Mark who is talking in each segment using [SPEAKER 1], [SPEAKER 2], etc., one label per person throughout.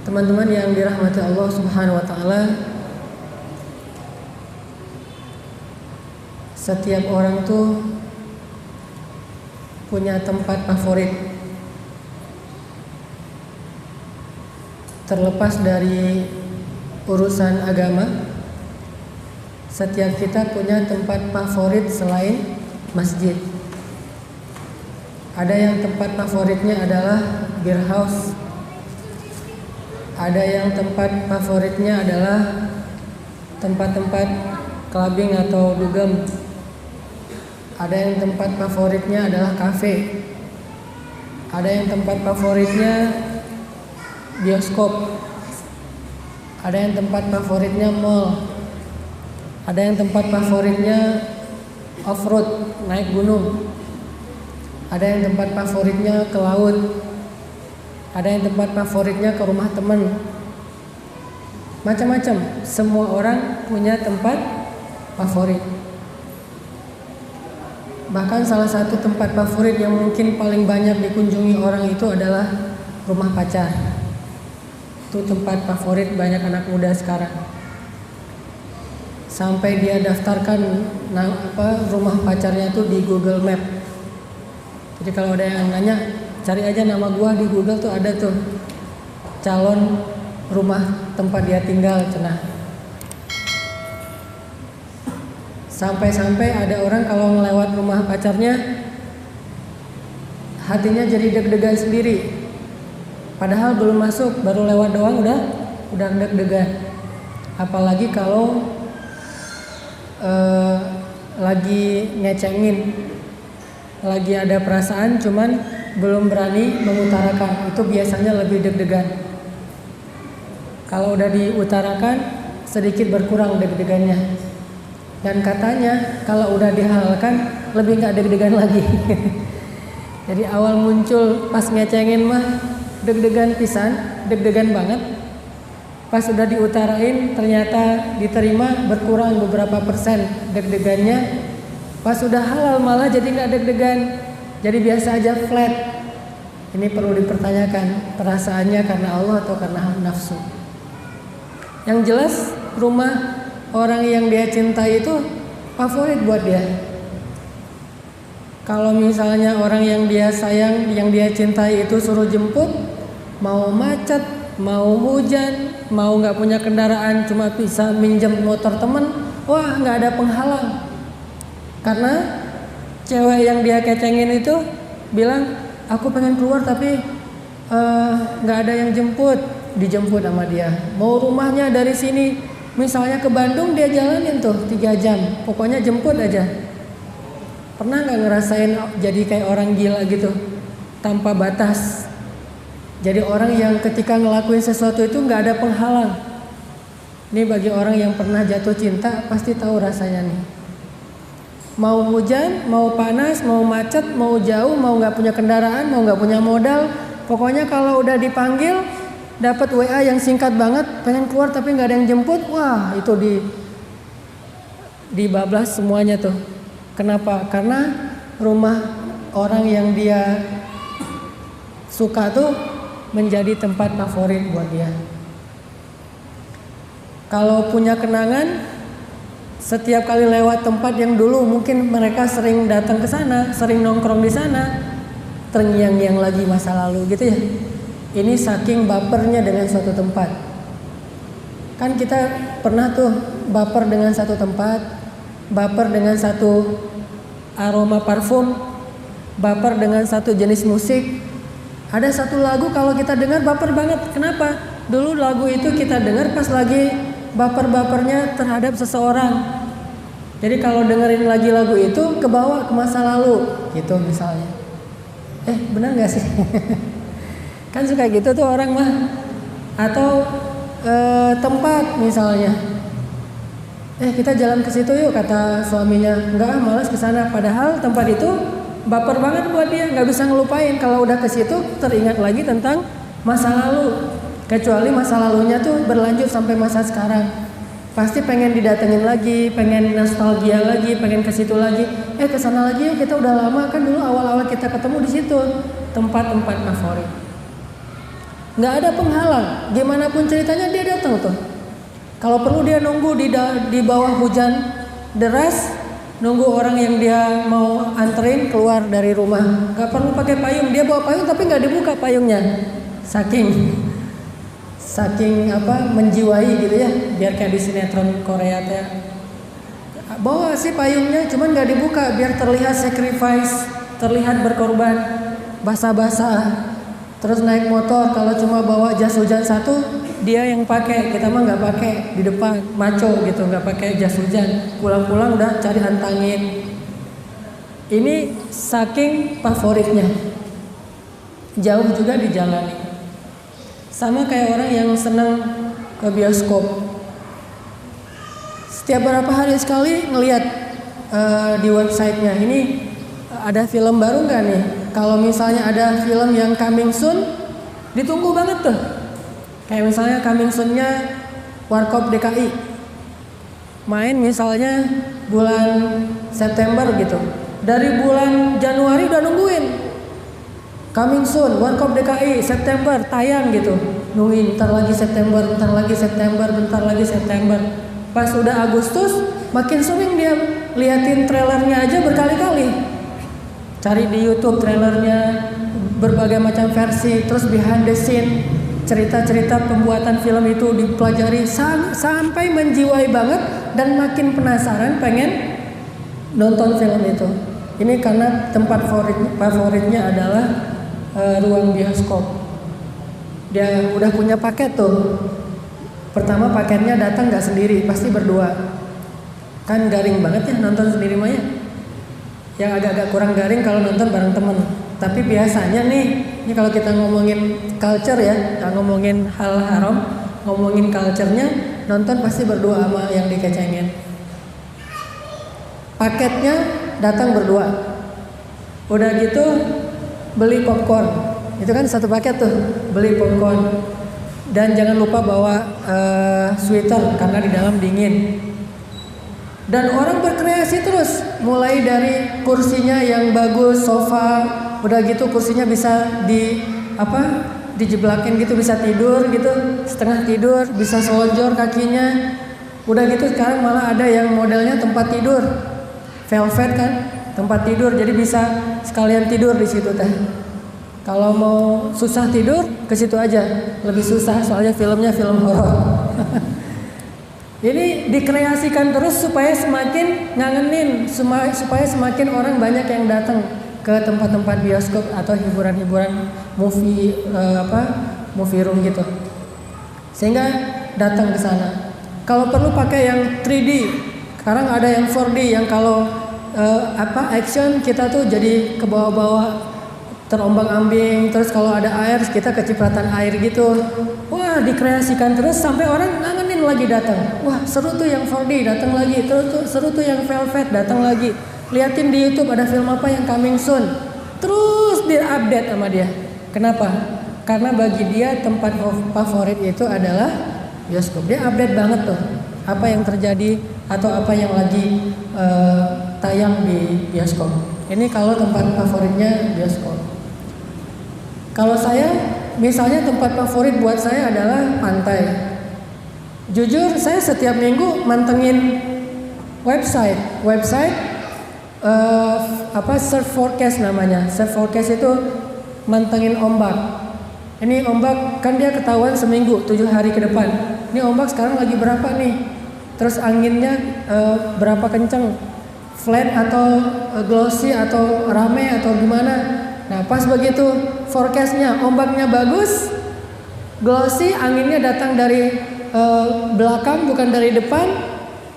[SPEAKER 1] Teman-teman yang dirahmati Allah Subhanahu wa taala, setiap orang tuh punya tempat favorit. Terlepas dari urusan agama, setiap kita punya tempat favorit selain masjid. Ada yang tempat favoritnya adalah beer house. Ada yang tempat favoritnya adalah tempat-tempat clubbing atau dugem. Ada yang tempat favoritnya adalah kafe. Ada yang tempat favoritnya bioskop. Ada yang tempat favoritnya mall. Ada yang tempat favoritnya off-road, naik gunung. Ada yang tempat favoritnya ke laut. Ada yang tempat favoritnya ke rumah teman. Macam-macam. Semua orang punya tempat favorit. Bahkan salah satu tempat favorit yang mungkin paling banyak dikunjungi orang itu adalah rumah pacar. Itu tempat favorit banyak anak muda sekarang. Sampai dia daftarkan rumah pacarnya itu di Google Map. Jadi kalau ada yang nanya, cari aja nama gua di Google tuh ada tuh calon rumah tempat dia tinggal, cenah. Sampai-sampai ada orang kalau ngelewat rumah pacarnya, hatinya jadi deg-degan sendiri. Padahal belum masuk, baru lewat doang udah deg-degan. Apalagi kalau lagi ngecengin, lagi ada perasaan cuman belum berani mengutarakan, itu biasanya lebih deg-degan. Kalau udah diutarakan sedikit berkurang deg-degannya. Dan katanya kalau udah dihalalkan lebih nggak deg-degan lagi. Jadi awal muncul pas ngecengin mah deg-degan pisan, deg-degan banget. Pas udah diutarain ternyata diterima, berkurang beberapa persen deg-degannya. Pas udah halal malah jadi nggak deg-degan, jadi biasa aja, flat. Ini perlu dipertanyakan, perasaannya karena Allah atau karena nafsu. Yang jelas rumah orang yang dia cintai itu favorit buat dia. Kalau misalnya orang yang dia sayang, yang dia cintai itu suruh jemput, mau macet, mau hujan, mau nggak punya kendaraan, cuma bisa minjem motor temen, wah nggak ada penghalang. Karena cewek yang dia kecengin itu bilang, aku pengen keluar tapi nggak ada yang jemput, dijemput sama dia. Mau rumahnya dari sini, misalnya ke Bandung, dia jalanin tuh 3 jam, pokoknya jemput aja. Pernah nggak ngerasain jadi kayak orang gila gitu, tanpa batas? Jadi orang yang ketika ngelakuin sesuatu itu nggak ada penghalang. Ini bagi orang yang pernah jatuh cinta pasti tahu rasanya nih. Mau hujan, mau panas, mau macet, mau jauh, mau nggak punya kendaraan, mau nggak punya modal, pokoknya kalau udah dipanggil, dapat WA yang singkat banget, pengen keluar tapi nggak ada yang jemput, wah itu dibablas semuanya tuh. Kenapa? Karena rumah orang yang dia suka tuh menjadi tempat favorit buat dia. Kalau punya kenangan, setiap kali lewat tempat yang dulu mungkin mereka sering datang ke sana, sering nongkrong di sana, terngiang-ngiang lagi masa lalu gitu ya. Ini saking bapernya dengan suatu tempat. Kan kita pernah tuh baper dengan satu tempat, baper dengan satu aroma parfum, baper dengan satu jenis musik. Ada satu lagu kalau kita dengar baper banget. Kenapa? Dulu lagu itu kita dengar pas lagi baper-bapernya terhadap seseorang. Jadi kalau dengerin lagi lagu itu kebawa ke masa lalu gitu misalnya. Benar gak sih? Kan suka gitu tuh orang mah. Atau tempat misalnya. Kita jalan ke situ yuk, kata suaminya. Enggak, malas ke sana. Padahal tempat itu baper banget buat dia, nggak bisa ngelupain. Kalau udah ke situ teringat lagi tentang masa lalu. Kecuali masa lalunya tuh berlanjut sampai masa sekarang. Pasti pengen didatengin lagi, pengen nostalgia lagi, pengen ke situ lagi. Ke sana lagi yuk, kita udah lama kan dulu awal-awal kita ketemu di situ. Tempat-tempat favorit. nggak ada penghalang. Gimana pun ceritanya dia datang tuh. Kalau perlu dia nunggu di bawah hujan deras, nunggu orang yang dia mau anterin keluar dari rumah. Nggak perlu pakai payung, dia bawa payung tapi nggak dibuka payungnya. Saking menjiwai gitu ya, biar kayak di sinetron Korea teh. Bawa sih payungnya, cuman nggak dibuka biar terlihat sacrifice, terlihat berkorban, basah-basah. Terus naik motor, kalau cuma bawa jas hujan satu, dia yang pakai, kita mah nggak pakai di depan, maco gitu, nggak pakai jas hujan. Pulang-pulang udah cari antangin. Ini saking favoritnya, jauh juga dijalani. Sama kayak orang yang senang ke bioskop. Setiap berapa hari sekali ngelihat di websitenya, ini ada film baru nggak nih? Kalau misalnya ada film yang coming soon, ditunggu banget tuh. Kayak misalnya coming soon-nya Warkop DKI. Main misalnya bulan September gitu. Dari bulan Januari udah nungguin. Coming soon, Warkop DKI, September, tayang gitu. Nungguin, bentar lagi September, bentar lagi September, bentar lagi September. Pas udah Agustus, makin sering dia liatin trailernya aja berkali-kali. Cari di YouTube trailernya, berbagai macam versi, terus behind the scene, cerita-cerita pembuatan film itu dipelajari sampai menjiwai banget dan makin penasaran pengen nonton film itu. Ini karena tempat favoritnya adalah ruang bioskop. Dia udah punya paket tuh. Pertama paketnya datang nggak sendiri, pasti berdua. Kan garing banget ya nonton sendiri mah ya. Yang agak-agak kurang garing kalau nonton bareng temen. Tapi biasanya nih, ini kalau kita ngomongin culture ya, nggak ngomongin hal haram, ngomongin culture-nya, nonton pasti berdua sama yang dikecengin. Paketnya datang berdua. Udah gitu beli popcorn. Itu kan satu paket tuh, beli popcorn. Dan jangan lupa bawa sweater karena di dalam dingin. Dan orang berkreasi terus, mulai dari kursinya yang bagus, sofa, udah gitu kursinya bisa dijeblakin gitu, bisa tidur gitu, setengah tidur, bisa selonjor kakinya. Udah gitu sekarang malah ada yang modelnya tempat tidur, velvet kan, tempat tidur, jadi bisa sekalian tidur di situ teh. Kalau mau susah tidur ke situ aja, lebih susah soalnya filmnya film horor. Ini dikreasikan terus supaya semakin ngangenin, supaya semakin orang banyak yang datang ke tempat-tempat bioskop atau hiburan-hiburan movie room gitu. Sehingga datang ke sana. Kalau perlu pakai yang 3D. Sekarang ada yang 4D yang kalau action kita tuh jadi ke bawah-bawah, terombang-ambing, terus kalau ada air kita kecipratan air gitu. Wah, dikreasikan terus sampai orang ngangenin lagi datang. Wah, seru tuh yang 4D, datang lagi. Terus seru tuh yang velvet, datang lagi. Liatin di YouTube ada film apa yang coming soon. Terus di-update sama dia. Kenapa? Karena bagi dia tempat favorit itu adalah bioskop. Dia update banget tuh apa yang terjadi atau apa yang lagi tayang di bioskop. Ini kalau tempat favoritnya bioskop. Kalau saya, misalnya tempat favorit buat saya adalah pantai. Jujur, saya setiap minggu mantengin website surf forecast namanya. Surf forecast itu mantengin ombak. Ini ombak kan dia ketahuan seminggu, 7 hari ke depan. Ini ombak sekarang lagi berapa nih? Terus anginnya berapa kenceng? Flat atau glossy atau rame atau gimana? Nah, pas begitu forecastnya ombaknya bagus, glossy, anginnya datang dari belakang bukan dari depan.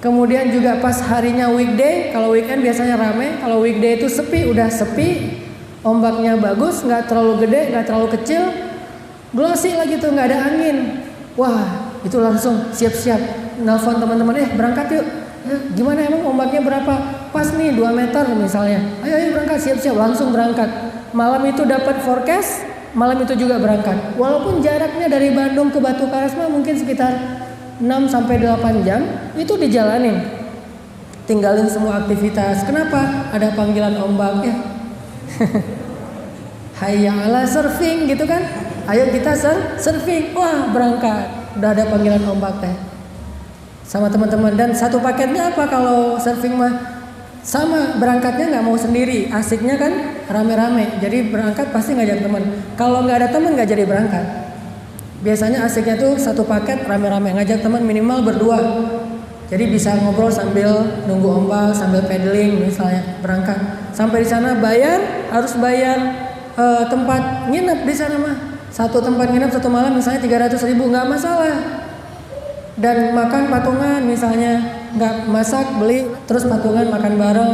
[SPEAKER 1] Kemudian juga pas harinya weekday, kalau weekend biasanya rame, kalau weekday itu sepi, udah sepi, ombaknya bagus, nggak terlalu gede, nggak terlalu kecil, glossy lagi tuh, nggak ada angin. Wah, itu langsung siap-siap nelfon teman-teman, berangkat yuk. Gimana emang ombaknya berapa? Pas nih 2 meter misalnya. Ayo berangkat, siap-siap, langsung berangkat. Malam itu dapat forecast, malam itu juga berangkat. Walaupun jaraknya dari Bandung ke Batu Karas mungkin sekitar 6-8 jam, itu dijalanin. Tinggalin semua aktivitas. Kenapa? Ada panggilan ombak ya. Hayya ala surfing gitu kan. ayo kita surfing. Wah, berangkat. Udah ada panggilan ombak teh. Sama teman-teman. Dan satu paketnya apa kalau surfing mah? Sama, berangkatnya nggak mau sendiri. Asiknya kan rame-rame. Jadi berangkat pasti ngajak teman. Kalau nggak ada teman nggak jadi berangkat. Biasanya asiknya tuh satu paket rame-rame, ngajak teman minimal berdua. Jadi bisa ngobrol sambil nunggu ombak, sambil paddling misalnya berangkat. Sampai di sana harus bayar tempat nginep di sana mah. Satu tempat nginep satu malam misalnya 300.000 nggak masalah. Dan makan patungan misalnya, nggak masak beli terus patungan makan bareng.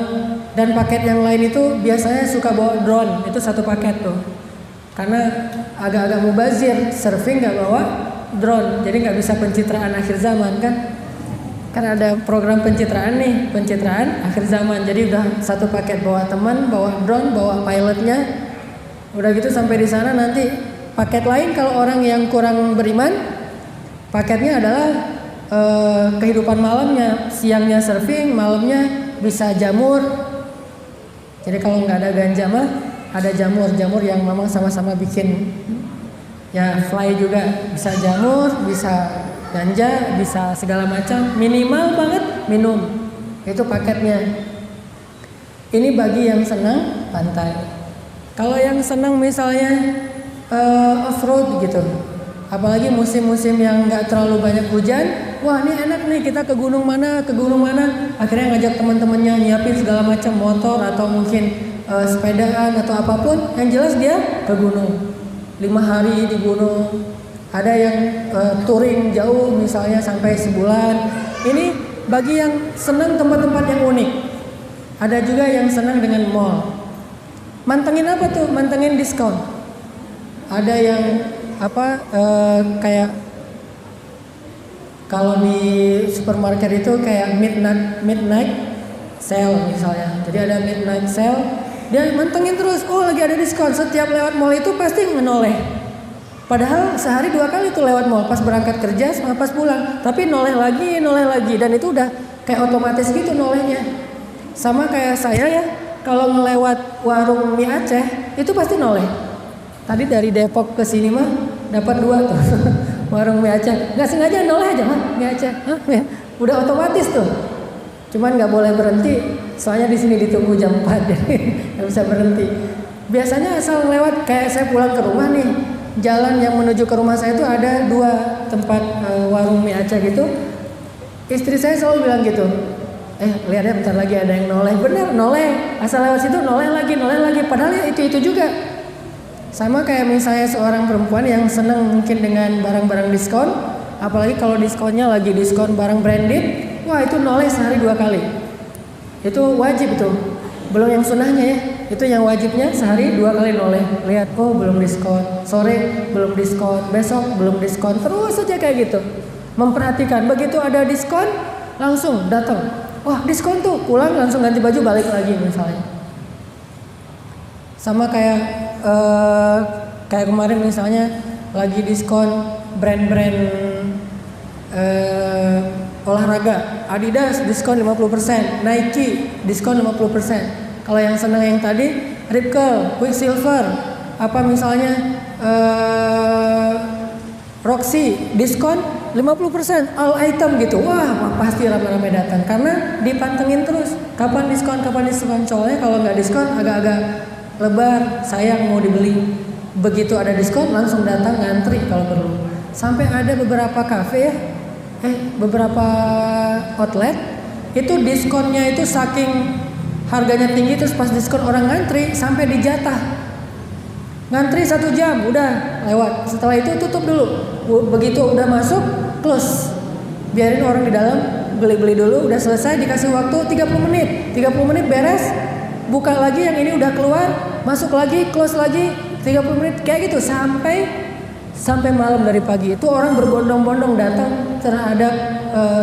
[SPEAKER 1] Dan paket yang lain itu biasanya suka bawa drone, itu satu paket tuh. Karena agak-agak mubazir, surfing nggak bawa drone, jadi nggak bisa pencitraan akhir zaman kan. Kan ada program pencitraan nih, pencitraan akhir zaman. Jadi udah satu paket bawa teman, bawa drone, bawa pilotnya. Udah gitu sampai di sana nanti paket lain kalau orang yang kurang beriman, paketnya adalah kehidupan malamnya. Siangnya surfing, malamnya bisa jamur. Jadi kalau nggak ada ganja mah ada jamur yang memang sama-sama bikin ya fly juga. Bisa jamur, bisa ganja, bisa segala macam, minimal banget minum. Itu paketnya. Ini bagi yang senang pantai. Kalau yang senang misalnya off-road gitu, apalagi musim-musim yang nggak terlalu banyak hujan, wah ini enak nih, kita ke gunung mana, akhirnya ngajak teman-temannya nyiapin segala macam motor atau mungkin sepedaan atau apapun, yang jelas dia ke gunung 5 hari di gunung. Ada yang touring jauh misalnya sampai sebulan. Ini bagi yang senang tempat-tempat yang unik. Ada juga yang senang dengan mall. Mantengin apa tuh? Mantengin diskon. Ada yang kayak kalau di supermarket itu kayak midnight sale misalnya. Jadi ada midnight sale, dia mantengin terus. Oh lagi ada diskon. Setiap lewat mall itu pasti menoleh. Padahal sehari 2 kali tuh lewat mall, pas berangkat kerja sama pas pulang. Tapi noleh lagi, dan itu udah kayak otomatis gitu nolehnya. Sama kayak saya ya, kalau ngelewat warung mie Aceh itu pasti noleh. Tadi dari Depok ke sini mah dapat 2 tuh warung mie Aceh. Nggak sengaja noleh aja mah mie Aceh. Udah otomatis tuh. Cuman nggak boleh berhenti, soalnya di sini ditunggu jam 4 jadi nggak bisa berhenti. Biasanya asal lewat kayak saya pulang ke rumah nih. Jalan yang menuju ke rumah saya itu ada 2 tempat warung mie Aceh gitu. Istri saya selalu bilang gitu, lihat ya bentar lagi ada yang noleh. Bener noleh, asal lewat situ noleh lagi. Padahal ya itu juga. Sama kayak misalnya seorang perempuan yang senang mungkin dengan barang-barang diskon, apalagi kalau diskonnya lagi diskon barang branded, wah itu noleh sehari 2 kali. Itu wajib tuh. Belum yang sunahnya ya. Itu yang wajibnya sehari 2 kali noleh. Lihat, oh belum diskon. Sore belum diskon. Besok belum diskon. Terus saja kayak gitu. Memperhatikan. Begitu ada diskon, langsung datang. Wah diskon tuh. Pulang langsung ganti baju balik lagi misalnya. Sama kayak kemarin misalnya lagi diskon brand-brand olahraga. Adidas diskon 50%. Nike diskon 50%. Kalau yang senang yang tadi, Rip Curl, Quicksilver, apa misalnya Roxy, diskon 50% all item gitu. Wah, pasti ramai-ramai datang karena dipantengin terus. Kapan diskon? Soalnya kalau nggak diskon agak-agak lebar, sayang mau dibeli. Begitu ada diskon langsung datang ngantri kalau perlu. Sampai ada beberapa kafe ya, beberapa outlet itu diskonnya itu saking harganya tinggi, terus pas diskon orang ngantri sampai dijatah. Ngantri 1 jam udah lewat. Setelah itu tutup dulu. Begitu udah masuk close. Biarin orang di dalam beli-beli dulu, udah selesai dikasih waktu 30 menit. 30 menit beres. Buka lagi yang ini udah keluar, masuk lagi, close lagi 30 menit kayak gitu sampai malam dari pagi. Itu orang berbondong-bondong datang terhadap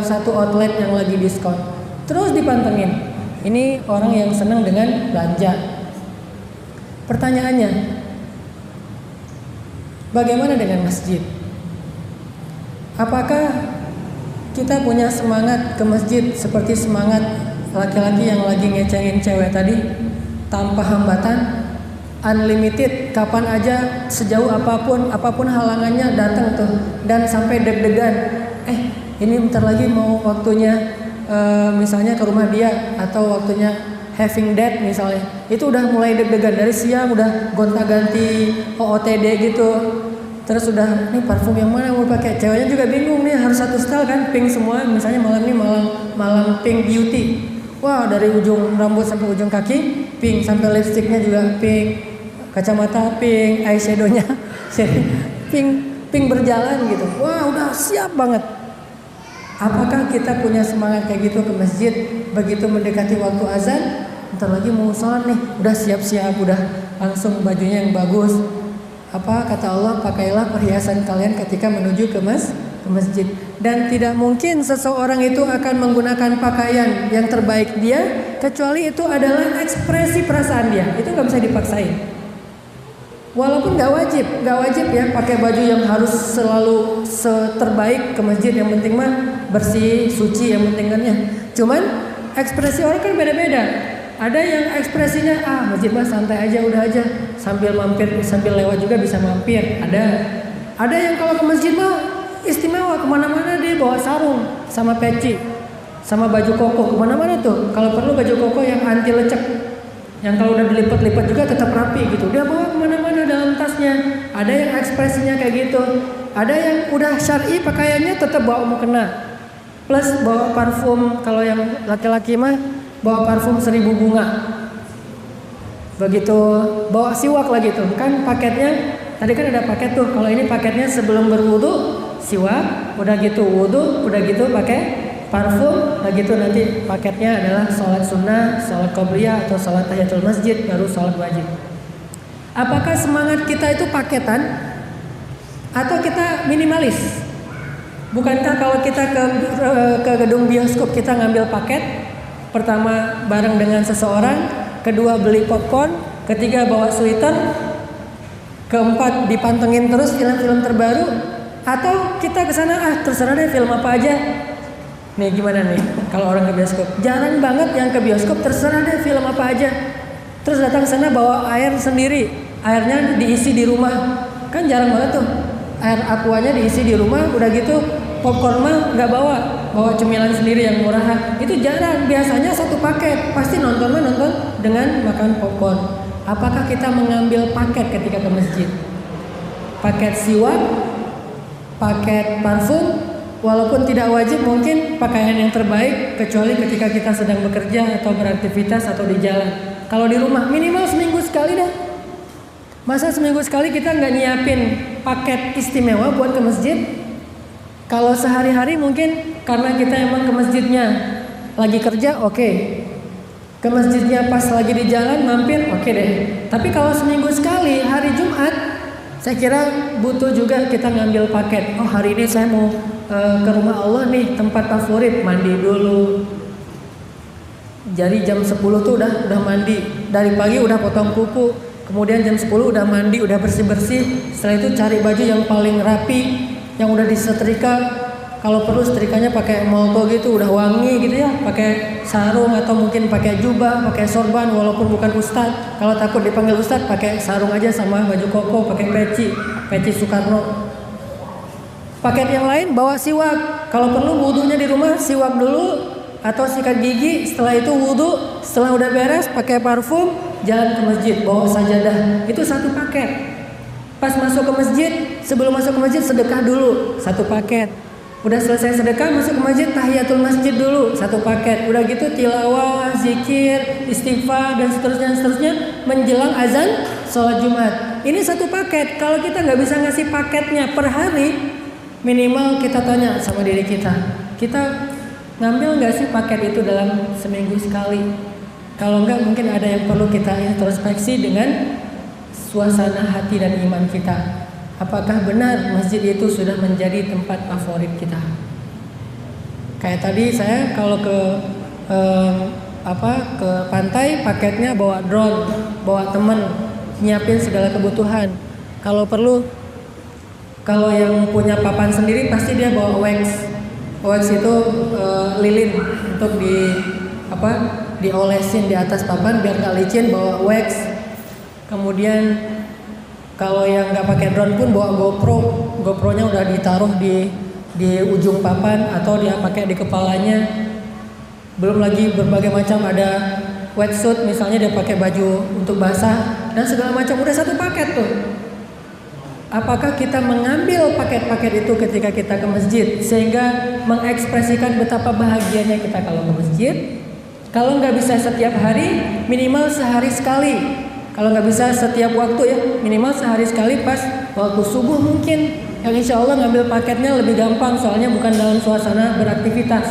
[SPEAKER 1] satu outlet yang lagi diskon. Terus dipantengin. Ini orang yang senang dengan belanja. Pertanyaannya, bagaimana dengan masjid? Apakah kita punya semangat ke masjid seperti semangat laki-laki yang lagi ngecengin cewek tadi tanpa hambatan? unlimited, kapan aja, sejauh apapun halangannya datang tuh, dan sampai deg-degan. Ini bentar lagi mau waktunya misalnya ke rumah dia atau waktunya having date misalnya, itu udah mulai deg-degan dari siang, udah gonta-ganti OOTD gitu. Terus udah nih parfum yang mana mau pakai, ceweknya juga bingung nih, harus satu style kan, pink semua. Misalnya malam ini malam pink beauty, wah dari ujung rambut sampai ujung kaki pink, sampai lipstiknya juga pink, kacamata pink, eyeshadownya pink berjalan gitu. Wah udah siap banget. Apakah kita punya semangat kayak gitu ke masjid begitu mendekati waktu azan? Bentar lagi mau sholat nih, udah siap-siap, udah langsung bajunya yang bagus. Apa kata Allah, pakailah perhiasan kalian ketika menuju ke masjid. Dan tidak mungkin seseorang itu akan menggunakan pakaian yang terbaik dia kecuali itu adalah ekspresi perasaan dia. Itu nggak bisa dipaksain. Walaupun nggak wajib ya pakai baju yang harus selalu terbaik ke masjid. Yang penting mah bersih, suci, yang penting kan ya. Cuman ekspresi orang kan beda-beda. Ada yang ekspresinya masjid mah santai aja, udah aja, sambil mampir, sambil lewat juga bisa mampir. Ada yang kalau ke masjid mah istimewa, kemana-mana dia bawa sarung sama peci, sama baju koko kemana-mana tuh. Kalau perlu baju koko yang anti lecek, yang kalau udah dilipat-lipat juga tetap rapi gitu. Dia bawa kemana-mana dalam tasnya. Ada yang ekspresinya kayak gitu. Ada yang udah syar'i pakaiannya tetap bawa mukena, plus bawa parfum. Kalau yang laki-laki mah bawa parfum 1000 bunga. Begitu bawa siwak lagi tuh. Kan paketnya tadi kan ada paket tuh. Kalau ini paketnya sebelum berwudu siwak, udah gitu wudu, udah gitu pakai parfum, udah gitu nanti paketnya adalah sholat sunnah, sholat qobliyah atau sholat tahiyatul masjid, baru sholat wajib. Apakah semangat kita itu paketan atau kita minimalis? Bukankah kalau kita ke gedung bioskop kita ngambil paket? Pertama bareng dengan seseorang, kedua beli popcorn, ketiga bawa sweater, keempat dipantengin terus film-film terbaru, atau kita kesana terserah deh film apa aja. Nih gimana nih kalau orang ke bioskop? Jarang banget yang ke bioskop terserah deh film apa aja. Terus datang sana bawa air sendiri, airnya diisi di rumah, kan jarang banget tuh. Air aquanya diisi di rumah, udah gitu popcorn mah nggak bawa cemilan sendiri yang murahan. Itu jarang, biasanya satu paket. Pasti nonton dengan makan popcorn. Apakah kita mengambil paket ketika ke masjid? Paket siwak, paket parfum, walaupun tidak wajib mungkin pakaian yang terbaik kecuali ketika kita sedang bekerja atau beraktivitas atau di jalan. Kalau di rumah minimal seminggu sekali dah. Masa seminggu sekali kita nggak nyiapin paket istimewa buat ke masjid? Kalau sehari-hari mungkin karena kita emang ke masjidnya lagi kerja, oke. Ke masjidnya pas lagi di jalan mampir, oke deh. Tapi kalau seminggu sekali hari Jumat, saya kira butuh juga kita ngambil paket. Oh hari ini saya mau ke rumah Allah nih, tempat favorit, mandi dulu. Jadi jam 10 tuh udah mandi. Dari pagi udah potong kuku. Kemudian jam 10 udah mandi, udah bersih-bersih. Setelah itu cari baju yang paling rapi, yang udah disetrika. Kalau perlu setrikanya pakai molto gitu, udah wangi gitu ya. Pakai sarung atau mungkin pakai jubah, pakai sorban walaupun bukan ustadz. Kalau takut dipanggil ustadz, pakai sarung aja sama baju koko, pakai peci Soekarno. Paket yang lain bawa siwak. Kalau perlu wudunya di rumah siwak dulu atau sikat gigi. Setelah itu wudu, setelah udah beres pakai parfum, jalan ke masjid, bawa sajadah. Itu satu paket. Pas masuk ke masjid, sebelum masuk ke masjid sedekah dulu, satu paket. Udah selesai sedekah, masuk ke masjid, tahiyatul masjid dulu, satu paket. Udah gitu tilawah, zikir, istighfar dan seterusnya menjelang azan sholat Jumat. Ini satu paket. Kalau kita nggak bisa ngasih paketnya per hari, minimal kita tanya sama diri kita ngambil nggak sih paket itu dalam seminggu sekali? Kalau enggak mungkin ada yang perlu kita introspeksi dengan suasana hati dan iman kita. Apakah benar masjid itu sudah menjadi tempat favorit kita? Kayak tadi saya kalau ke pantai paketnya bawa drone, bawa temen, nyiapin segala kebutuhan. Kalau perlu, kalau yang punya papan sendiri pasti dia bawa wax. Wax itu lilin untuk diolesin di atas papan biar nggak licin, bawa wax. Kemudian kalau yang nggak pakai drone pun bawa GoPro-nya udah ditaruh di ujung papan atau dia pakai di kepalanya. Belum lagi berbagai macam, ada wetsuit misalnya, dia pakai baju untuk basah dan segala macam, udah satu paket tuh. Apakah kita mengambil paket-paket itu ketika kita ke masjid sehingga mengekspresikan betapa bahagianya kita kalau ke masjid? Kalau nggak bisa setiap hari, minimal sehari sekali. Kalau nggak bisa setiap waktu ya, minimal sehari sekali pas waktu subuh mungkin. Yang insya Allah ngambil paketnya lebih gampang, soalnya bukan dalam suasana beraktivitas.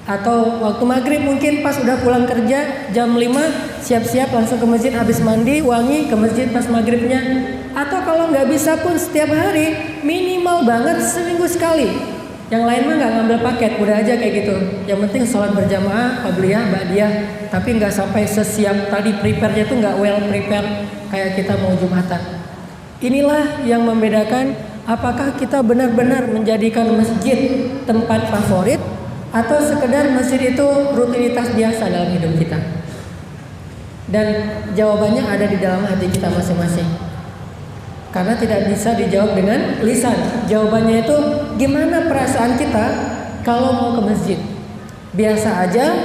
[SPEAKER 1] Atau waktu maghrib mungkin pas udah pulang kerja jam 5, siap-siap langsung ke masjid, habis mandi wangi ke masjid pas maghribnya. Atau kalau nggak bisa pun setiap hari, minimal banget seminggu sekali. Yang lain mah nggak ngambil paket, udah aja kayak gitu. Yang penting sholat berjamaah, qabliyah, ba'diyah, tapi nggak sampai sesiap tadi, prepare-nya tuh nggak well prepare kayak kita mau Jumatan. Inilah yang membedakan apakah kita benar-benar menjadikan masjid tempat favorit atau sekedar masjid itu rutinitas biasa dalam hidup kita. Dan jawabannya ada di dalam hati kita masing-masing. Karena tidak bisa dijawab dengan lisan. Jawabannya itu gimana perasaan kita kalau mau ke masjid? Biasa aja,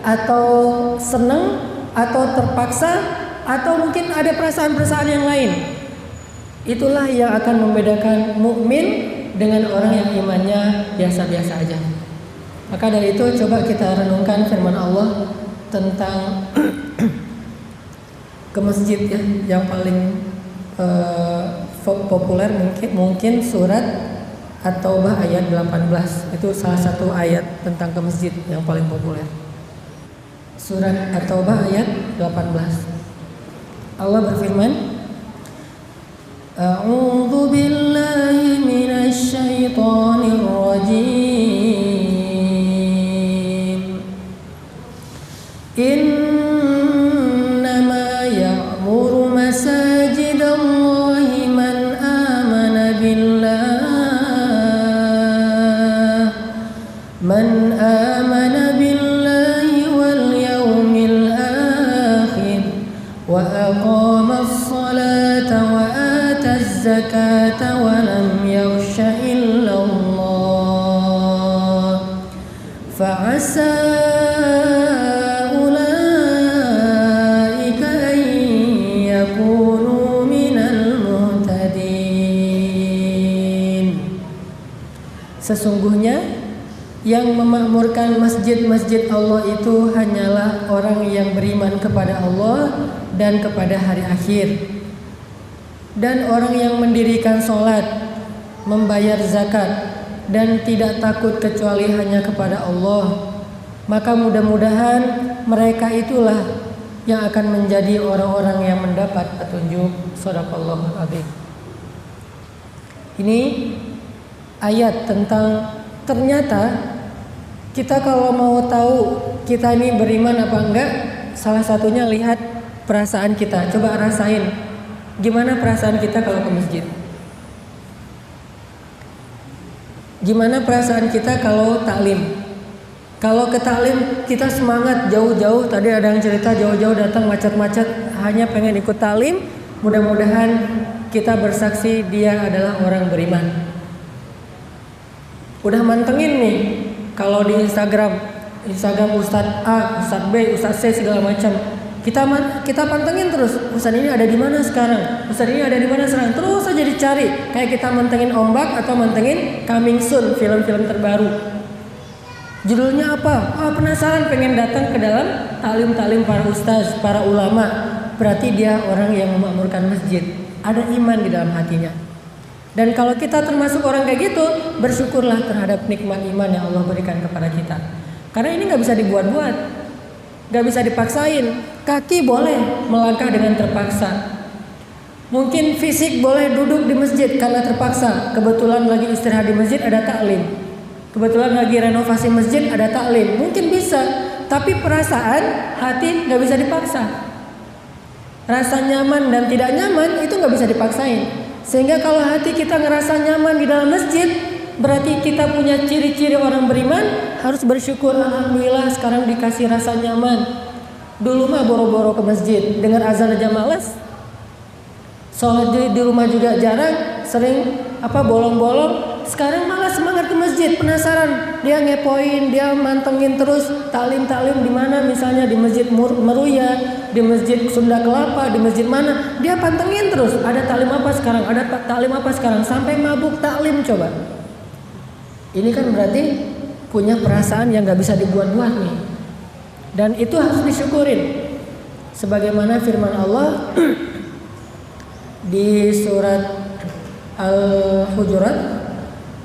[SPEAKER 1] atau seneng, atau terpaksa, atau mungkin ada perasaan-perasaan yang lain. Itulah yang akan membedakan mukmin dengan orang yang imannya biasa-biasa aja. Maka dari itu coba kita renungkan firman Allah tentang ke masjid ya, yang paling populer mungkin surat At-Taubah ayat 18. Itu salah satu ayat tentang ke masjid yang paling populer. Surat At-Taubah ayat 18. Allah berfirman, A'udzu billahi minasy syaithanir rajim. Innama ya'muru masajidallahi man amana billahi wal yawmil akhir wa aqamas salata wa ataz zakata wa lam yakhsha illallah fa'asa Sesungguhnya yang memakmurkan masjid-masjid Allah itu hanyalah orang yang beriman kepada Allah dan kepada hari akhir, dan orang yang mendirikan sholat, membayar zakat, dan tidak takut kecuali hanya kepada Allah. Maka mudah-mudahan mereka itulah yang akan menjadi orang-orang yang mendapat petunjuk. Shadaqallahul adzim. Ini ayat tentang ternyata kita kalau mau tahu kita ini beriman apa enggak, salah satunya lihat perasaan kita. Coba rasain gimana perasaan kita kalau ke masjid. Gimana perasaan kita kalau taklim. Kalau ke taklim kita semangat jauh-jauh. Tadi ada yang cerita jauh-jauh datang macet-macet hanya pengen ikut taklim. Mudah-mudahan kita bersaksi dia adalah orang beriman. Udah mantengin nih, kalau di Instagram Ustadz A, Ustadz B, Ustadz C segala macam. Kita pantengin terus. Ustadz ini ada di mana sekarang? Ustadz ini ada di mana sekarang? Terus aja dicari. Kayak kita mantengin ombak atau mantengin coming soon, film-film terbaru. Judulnya apa? Penasaran, pengen datang ke dalam taklim-taklim para ustaz, para ulama. Berarti dia orang yang memakmurkan masjid. Ada iman di dalam hatinya. Dan kalau kita termasuk orang kayak gitu, bersyukurlah terhadap nikmat iman yang Allah berikan kepada kita. Karena ini gak bisa dibuat-buat, gak bisa dipaksain. Kaki boleh melangkah dengan terpaksa. Mungkin fisik boleh duduk di masjid karena terpaksa. Kebetulan lagi istirahat di masjid ada taklim. Kebetulan lagi renovasi masjid ada taklim. Mungkin bisa, tapi perasaan hati gak bisa dipaksa. Rasa nyaman dan tidak nyaman itu gak bisa dipaksain. Sehingga kalau hati kita ngerasa nyaman di dalam masjid, berarti kita punya ciri-ciri orang beriman. Harus bersyukur, alhamdulillah sekarang dikasih rasa nyaman. Dulu mah boro-boro ke masjid, dengar azan aja males. Sholat di rumah juga jarang, sering bolong-bolong. Sekarang malah semangat ke masjid, penasaran. Dia ngepoin, dia mantengin terus taklim di mana, misalnya di Masjid Meruya, di Masjid Sunda Kelapa, di masjid mana. Dia pantengin terus, ada taklim apa sekarang, ada taklim apa sekarang, sampai mabuk taklim coba. Ini kan berarti punya perasaan yang gak bisa dibuat-buat nih. Dan itu harus disyukurin. Sebagaimana firman Allah di surat Al-Hujurat,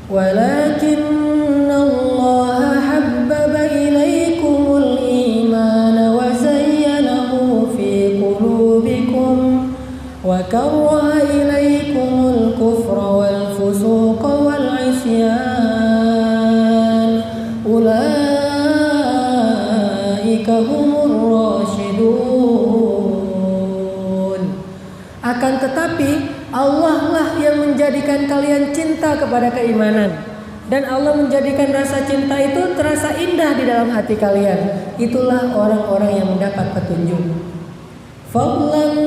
[SPEAKER 1] walakinna Allah habbaba ilaikumul iman wa zayyanahu fi qulubikum wa karraha ilaikumul kufra wal fusuqa wal isyan ulaika humur rasyidun. Akan tetapi Allah lah yang menjadikan kalian cinta kepada keimanan, dan Allah menjadikan rasa cinta itu terasa indah di dalam hati kalian. Itulah orang-orang yang mendapat petunjuk. Fadlan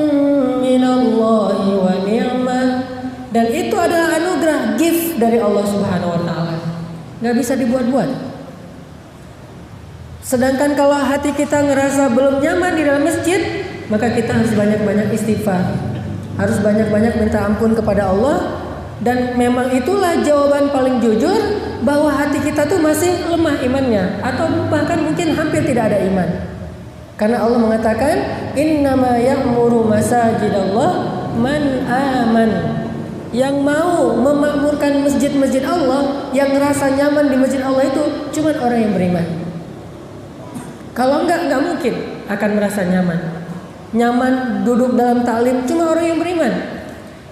[SPEAKER 1] minallahi wa ni'mah, dan itu adalah anugerah, gift dari Allah Subhanahu wa taala. Enggak bisa dibuat-buat. Sedangkan kalau hati kita ngerasa belum nyaman di dalam masjid, maka kita harus banyak-banyak istighfar. Harus banyak-banyak minta ampun kepada Allah. Dan memang itulah jawaban paling jujur bahwa hati kita tuh masih lemah imannya, atau bahkan mungkin hampir tidak ada iman. Karena Allah mengatakan innama ya'muru masajidallah man aman. Yang mau memakmurkan masjid-masjid Allah, yang ngerasa nyaman di masjid Allah itu cuma orang yang beriman. Kalau enggak mungkin akan merasa nyaman. Nyaman duduk dalam taklim cuma orang yang beriman.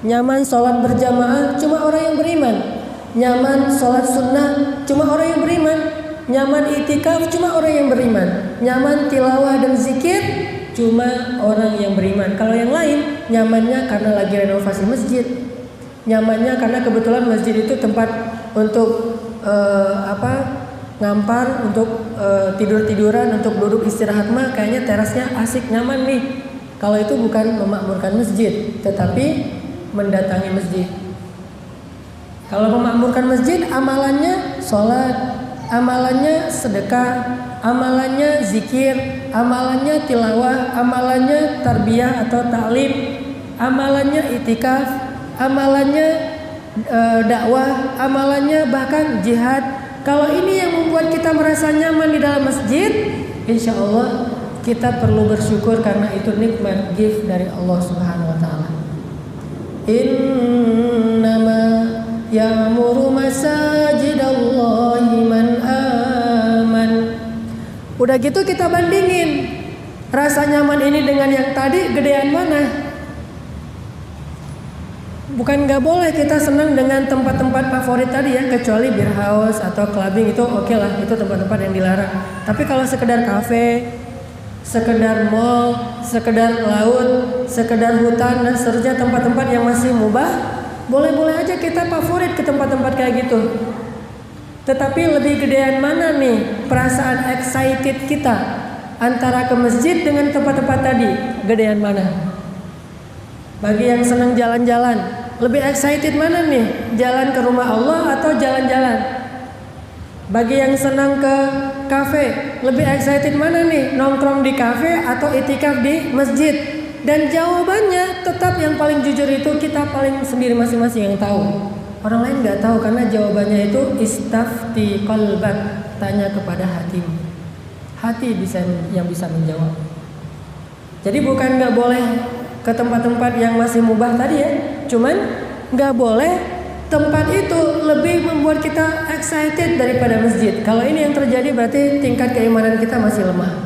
[SPEAKER 1] Nyaman sholat berjamaah cuma orang yang beriman. Nyaman sholat sunnah cuma orang yang beriman. Nyaman itikaf cuma orang yang beriman. Nyaman tilawah dan zikir cuma orang yang beriman. Kalau yang lain nyamannya karena lagi renovasi masjid, nyamannya karena kebetulan masjid itu tempat untuk ngampar, untuk tidur-tiduran, untuk duduk istirahat mah kayaknya terasnya asik nyaman nih. Kalau itu bukan memakmurkan masjid, tetapi mendatangi masjid. Kalau memakmurkan masjid, amalannya sholat, amalannya sedekah, amalannya zikir, amalannya tilawah, amalannya tarbiyah atau ta'lim, amalannya itikaf, amalannya dakwah, amalannya bahkan jihad. Kalau ini yang membuat kita merasa nyaman di dalam masjid, insya Allah kita perlu bersyukur karena itu nikmat, gift dari Allah Subhanahu wa taala. Innama ya'muru masajidallahi man aman. Udah gitu kita bandingin rasa nyaman ini dengan yang tadi, gedean mana? Bukan nggak boleh kita senang dengan tempat-tempat favorit tadi ya, kecuali beer house atau clubbing itu oke lah, itu tempat-tempat yang dilarang. Tapi kalau sekedar kafe, sekedar mall, sekedar laut, sekedar hutan dan seterusnya, tempat-tempat yang masih mubah, boleh-boleh aja kita favorit ke tempat-tempat kayak gitu. Tetapi lebih gedean mana nih perasaan excited kita antara ke masjid dengan tempat-tempat tadi? Gedean mana? Bagi yang senang jalan-jalan, lebih excited mana nih? Jalan ke rumah Allah atau jalan-jalan? Bagi yang senang ke kafe, lebih excited mana nih? Nongkrong di kafe atau itikaf di masjid? Dan jawabannya tetap yang paling jujur itu kita paling sendiri masing-masing yang tahu. Orang lain nggak tahu karena jawabannya itu istafti qalbak, tanya kepada hatimu. Hati yang bisa menjawab. Jadi bukan nggak boleh ke tempat-tempat yang masih mubah tadi ya, cuman nggak boleh tempat itu lebih membuat kita excited daripada masjid. Kalau ini yang terjadi berarti tingkat keimanan kita masih lemah.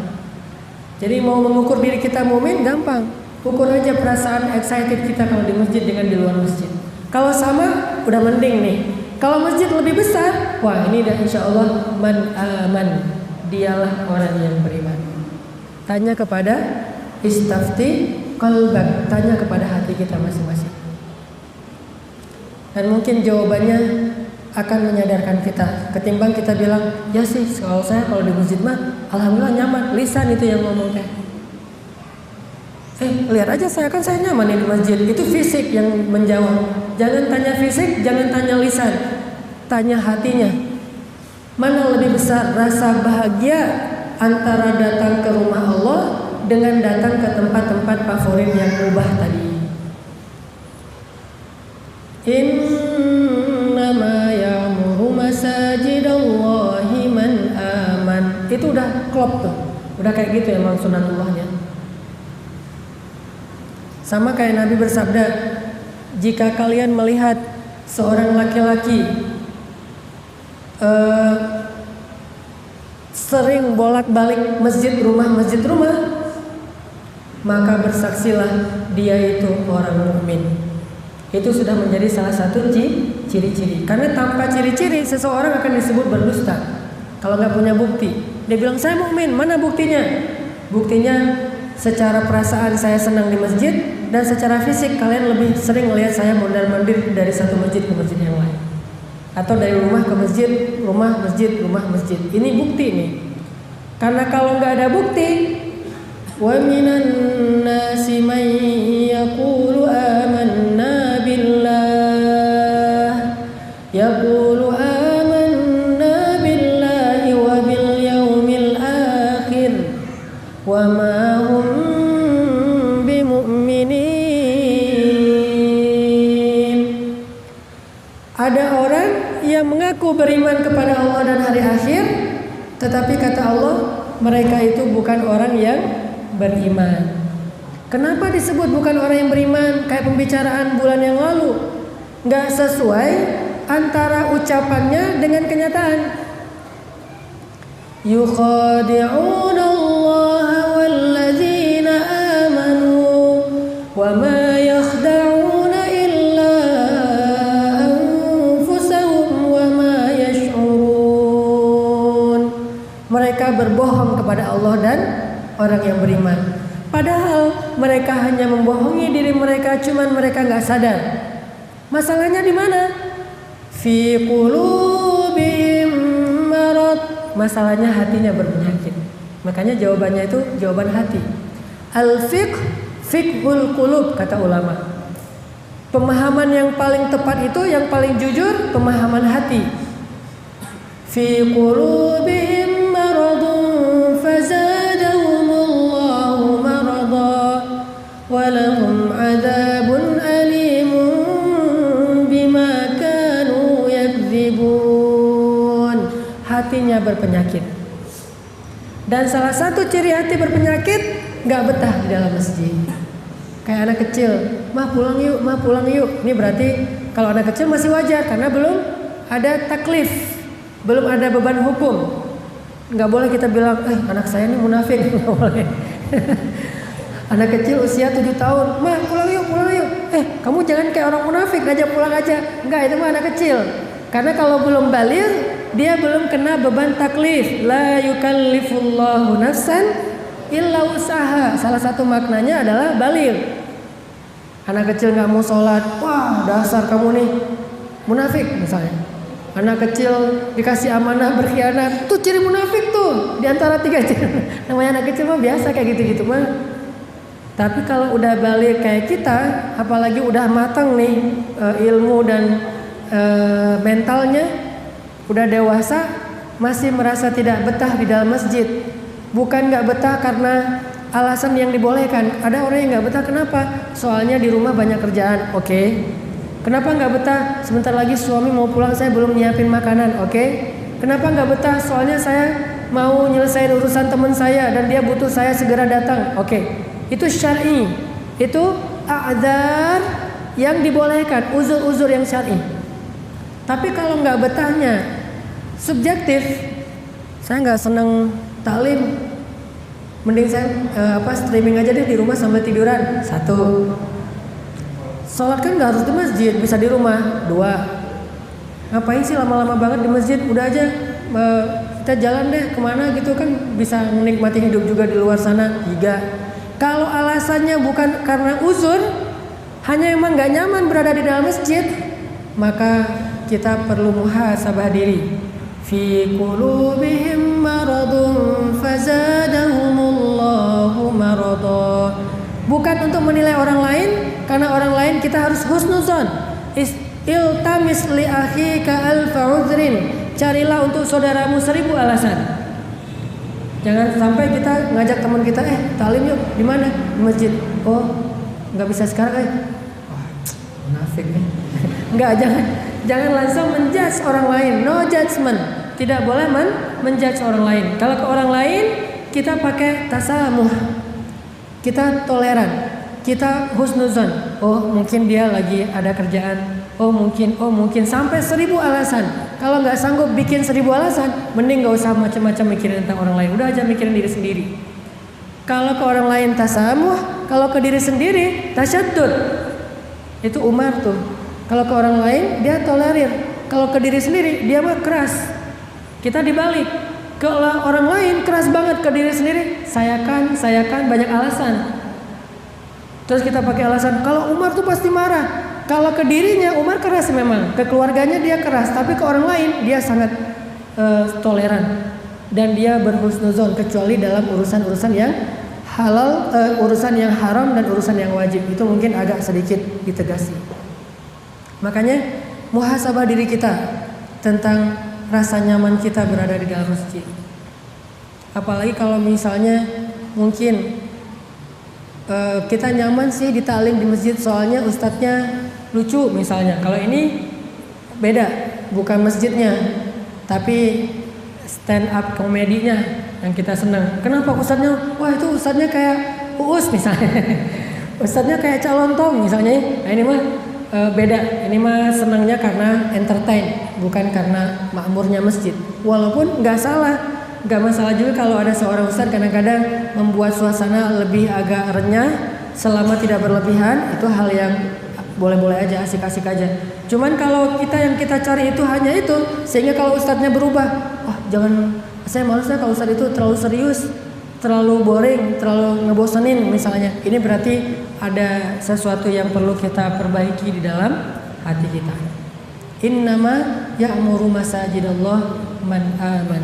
[SPEAKER 1] Jadi mau mengukur diri kita mukmin gampang, ukur aja perasaan excited kita kalau di masjid dengan di luar masjid. Kalau sama udah mending nih. Kalau masjid lebih besar, wah ini dah insya Allah man aman, dialah orang yang beriman. Tanya kepada istafti qalbak, tanya kepada hati kita masing-masing. Dan mungkin jawabannya akan menyadarkan kita. Ketimbang kita bilang, ya sih kalau saya kalau di masjid mah alhamdulillah nyaman, lisan itu yang ngomong teh. Lihat aja saya nyaman di masjid. Itu fisik yang menjawab. Jangan tanya fisik, jangan tanya lisan, tanya hatinya. Mana lebih besar rasa bahagia antara datang ke rumah Allah dengan datang ke tempat-tempat favorit yang mubah tadi. Innama ya'muru masajidallahi man aman. Itu udah klop tuh. Udah kayak gitu emang sunnatullahnya. Sama kayak Nabi bersabda, jika kalian melihat seorang laki-laki sering bolak-balik masjid rumah, maka bersaksilah dia itu orang mukmin. Itu sudah menjadi salah satu ciri-ciri. Karena tanpa ciri-ciri seseorang akan disebut berdusta. Kalau nggak punya bukti, dia bilang saya mukmin, mana buktinya? Buktinya secara perasaan saya senang di masjid, dan secara fisik kalian lebih sering melihat saya mondar-mandir dari satu masjid ke masjid yang lain, atau dari rumah ke masjid, rumah masjid. Ini bukti nih. Karena kalau nggak ada bukti, wa minan nasi man yaqulu amanna billah, yaqulu amanna billahi wa bil yaumil akhir, wa ma hum bimu'minin. Ada orang yang mengaku beriman kepada Allah dan hari akhir, tetapi kata Allah, mereka itu bukan orang yang beriman. Kenapa disebut bukan orang yang beriman? Kayak pembicaraan bulan yang lalu, nggak sesuai antara ucapannya dengan kenyataan. Yukhadi'una Allah walladzina amanu wa ma yakhda'una illa anfusahum wa ma yash'urun. Mereka berbohong kepada Allah dan orang yang beriman. Padahal mereka hanya membohongi diri mereka, cuman mereka nggak sadar. Masalahnya di mana? Fi qulubihim marad. Masalahnya hatinya berpenyakit. Makanya jawabannya itu jawaban hati. Al-fiqh fiqhul qulub kata ulama. Pemahaman yang paling tepat itu, yang paling jujur, pemahaman hati. Fi qulubihim maradun fazadahumullahu marada walahum adzabun alimun bima kanu yakdzibun. Hatinya berpenyakit. Dan salah satu ciri hati berpenyakit, gak betah di dalam masjid. Kayak anak kecil, mah pulang yuk. Ini berarti kalau anak kecil masih wajar karena belum ada taklif, belum ada beban hukum. Gak boleh kita bilang, anak saya ini munafik. Gak boleh. Anak kecil usia 7 tahun, mah pulang yuk. Kamu jangan kayak orang munafik, ngajak pulang aja. Enggak, itu mah anak kecil. Karena kalau belum baligh, dia belum kena beban taklif. La yukallifullahu nafsan illa usaha. Salah satu maknanya adalah baligh. Anak kecil nggak mau sholat, wah dasar kamu nih munafik misalnya. Anak kecil dikasih amanah berkhianat, tuh ciri munafik tuh. Di antara 3 ciri. Namanya anak kecil mah biasa kayak gitu-gitu mah. Tapi kalau udah balik kayak kita, apalagi udah matang nih ilmu dan mentalnya, udah dewasa, masih merasa tidak betah di dalam masjid. Bukan nggak betah karena alasan yang dibolehkan. Ada orang yang nggak betah kenapa? Soalnya di rumah banyak kerjaan. Oke. Kenapa nggak betah? Sebentar lagi suami mau pulang, saya belum nyiapin makanan. Oke. Kenapa nggak betah? Soalnya saya mau nyelesain urusan teman saya dan dia butuh saya segera datang. Oke. Itu syar'i. Itu a'dzar yang dibolehkan, uzur-uzur yang syar'i. Tapi kalau nggak betahnya subjektif, saya nggak senang taklim, mending saya streaming aja deh di rumah sambil tiduran. 1. Sholat kan nggak harus di masjid, bisa di rumah. 2. Ngapain sih lama-lama banget di masjid? Udah aja kita jalan deh kemana gitu kan, bisa menikmati hidup juga di luar sana. 3. Kalau alasannya bukan karena uzur, hanya emang nggak nyaman berada di dalam masjid, maka kita perlu muhasabah diri. Fi qulubihim maradun fazadahumullahu marada Bukan untuk menilai orang lain, karena orang lain kita harus husnuzon. Iltamis li akhika alfa udhrin. Carilah untuk saudaramu 1000 alasan. Jangan sampai kita ngajak teman kita, talim yuk, di mana? Di masjid. Oh, nggak bisa sekarang, Wah, munafik nih. Enggak, jangan langsung menjudge orang lain. No judgment. Tidak boleh menjudge orang lain. Kalau ke orang lain kita pakai tasamuh. Kita toleran. Kita husnuzon. Oh, mungkin dia lagi ada kerjaan. Oh mungkin sampai 1000 alasan. Kalau nggak sanggup bikin 1000 alasan, mending nggak usah macam-macam mikirin tentang orang lain. Udah aja mikirin diri sendiri. Kalau ke orang lain tasamuh, kalau ke diri sendiri tasyaddud. Itu Umar tuh. Kalau ke orang lain dia tolerir. Kalau ke diri sendiri dia mah keras. Kita dibalik. Kalau orang lain keras banget, ke diri sendiri sayakan banyak alasan. Terus kita pakai alasan kalau Umar tuh pasti marah. Kalau ke dirinya Umar keras memang, ke keluarganya dia keras, tapi ke orang lain dia sangat toleran dan dia berhusnuzon, kecuali dalam urusan-urusan yang halal, urusan yang haram dan urusan yang wajib. Itu mungkin agak sedikit ditegasi. Makanya muhasabah diri kita tentang rasa nyaman kita berada di dalam masjid. Apalagi kalau misalnya mungkin kita nyaman sih di ta'lim di masjid, soalnya ustadznya lucu misalnya. Kalau ini beda, bukan masjidnya, tapi stand up komedinya yang kita senang. Kenapa ustadznya? Wah, itu ustadznya kayak Uus misalnya. Ustadznya kayak calon tong misalnya. Nah, ini mah beda. Ini mah senangnya karena entertain, bukan karena makmurnya masjid. Walaupun nggak salah, nggak masalah juga kalau ada seorang ustadz kadang-kadang membuat suasana lebih agak renyah selama tidak berlebihan. Itu hal yang boleh-boleh aja, asik-asik aja. Cuman kalau yang kita cari itu hanya itu, sehingga kalau ustadznya berubah, jangan, saya malasnya kalau ustadz itu terlalu serius, terlalu boring, terlalu ngebosenin misalnya. Ini berarti ada sesuatu yang perlu kita perbaiki di dalam hati kita. Innama ya'muru masajidallah man aman.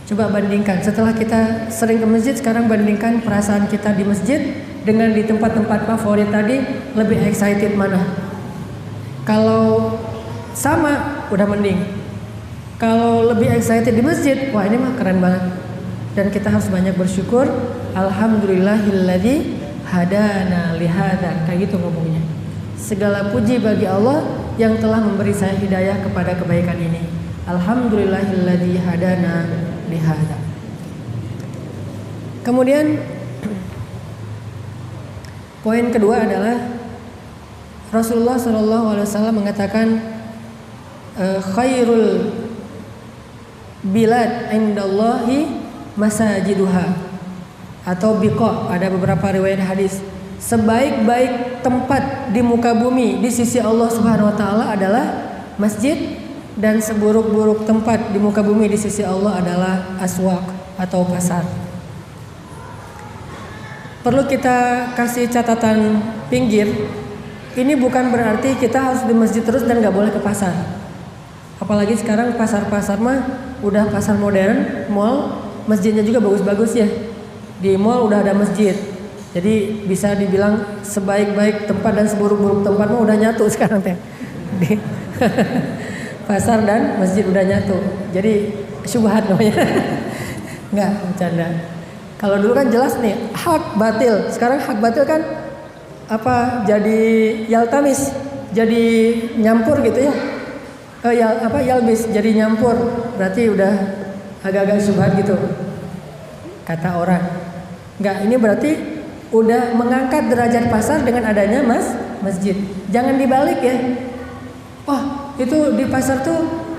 [SPEAKER 1] Coba bandingkan, setelah kita sering ke masjid, sekarang bandingkan perasaan kita di masjid dengan di tempat-tempat favorit tadi, lebih excited mana? Kalau sama, udah mending. Kalau lebih excited di masjid, wah ini mah keren banget. Dan kita harus banyak bersyukur. Alhamdulillahilladzi hadana lihada. Kayak gitu ngomongnya. Segala puji bagi Allah yang telah memberi saya hidayah kepada kebaikan ini. Alhamdulillahilladzi hadana lihada. Kemudian poin kedua adalah Rasulullah SAW mengatakan khairul bilad indallahi masajiduha, atau biqa. Ada beberapa riwayat hadis, sebaik-baik tempat di muka bumi di sisi Allah Subhanahu wa taala adalah masjid, dan seburuk-buruk tempat di muka bumi di sisi Allah adalah aswaq atau pasar. Perlu kita kasih catatan pinggir, ini bukan berarti kita harus di masjid terus dan gak boleh ke pasar. Apalagi sekarang pasar-pasar mah udah pasar modern, mall, masjidnya juga bagus-bagus ya. Di mall udah ada masjid. Jadi bisa dibilang sebaik-baik tempat dan seburuk-buruk tempat mah udah nyatu sekarang teh. Di pasar dan masjid udah nyatu. Jadi syubhat namanya. Enggak, bercanda. Kalau dulu kan jelas nih hak batil. Sekarang hak batil kan jadi yaltamis, jadi nyampur gitu ya. Yalbis jadi nyampur. Berarti udah agak-agak syubhat gitu kata orang. Enggak, ini berarti udah mengangkat derajat pasar dengan adanya masjid. Jangan dibalik ya. Itu di pasar tuh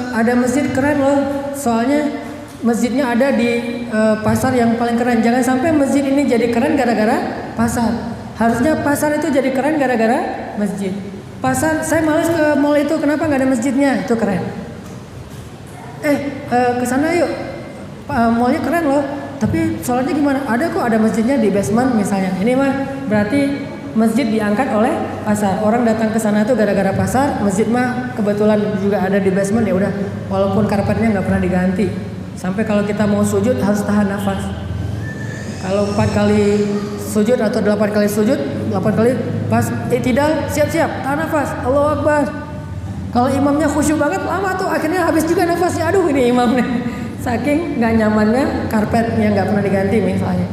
[SPEAKER 1] ada masjid keren loh. Soalnya masjidnya ada di pasar yang paling keren. Jangan sampai masjid ini jadi keren gara-gara pasar. Harusnya pasar itu jadi keren gara-gara masjid. Pasar, saya males ke mall itu, kenapa nggak ada masjidnya? Itu keren. Ke sana yuk. Mallnya keren loh. Tapi soalnya gimana? Ada kok, ada masjidnya di basement misalnya. Ini mah berarti masjid diangkat oleh pasar. Orang datang ke sana tuh gara-gara pasar. Masjid mah kebetulan juga ada di basement, ya udah. Walaupun karpetnya nggak pernah diganti. Sampai kalau kita mau sujud harus tahan nafas. Kalau 4 kali sujud atau 8 kali sujud, 8 kali pas i'tidal siap-siap, tahan nafas, Allahu Akbar. Kalau imamnya khusyuk banget lama tuh akhirnya habis juga nafasnya. Aduh ini imamnya. Saking nggak nyamannya karpet yang nggak pernah diganti misalnya.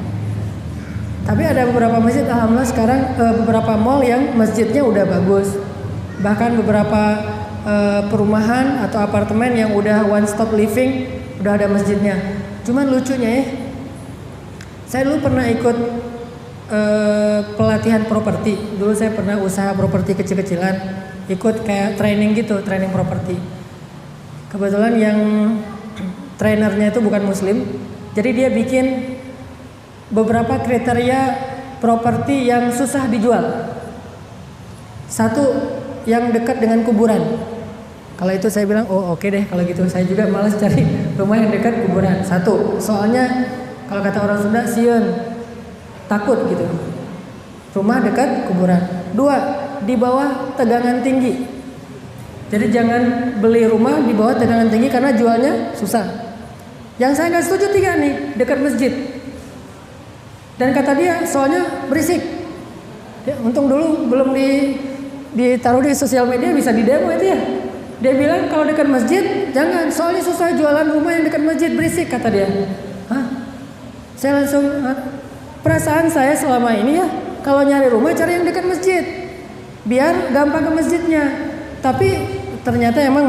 [SPEAKER 1] Tapi ada beberapa masjid alhamdulillah sekarang beberapa mall yang masjidnya udah bagus. Bahkan beberapa perumahan atau apartemen yang udah one stop living udah ada masjidnya. Cuman lucunya ya, saya dulu pernah ikut pelatihan properti. Dulu saya pernah usaha properti kecil-kecilan, ikut kayak training gitu, training properti. Kebetulan yang trainernya itu bukan muslim, jadi dia bikin beberapa kriteria properti yang susah dijual. Satu, yang dekat dengan kuburan. Kalau itu saya bilang, oh oke deh kalau gitu. Saya juga malas cari rumah yang dekat kuburan. Satu, soalnya kalau kata orang Sunda, sieun, takut gitu. Rumah dekat kuburan. Dua, di bawah tegangan tinggi. Jadi jangan beli rumah di bawah tegangan tinggi karena jualnya susah. Yang saya nggak setuju tiga nih, dekat masjid. Dan kata dia, soalnya berisik. Ya, untung dulu belum ditaruh di sosial media, bisa di demo itu ya. Dia bilang kalau dekat masjid jangan, soalnya susah jualan rumah yang dekat masjid, berisik kata dia. Hah? Saya langsung, perasaan saya selama ini ya, kalau nyari rumah cari yang dekat masjid, biar gampang ke masjidnya. Tapi ternyata emang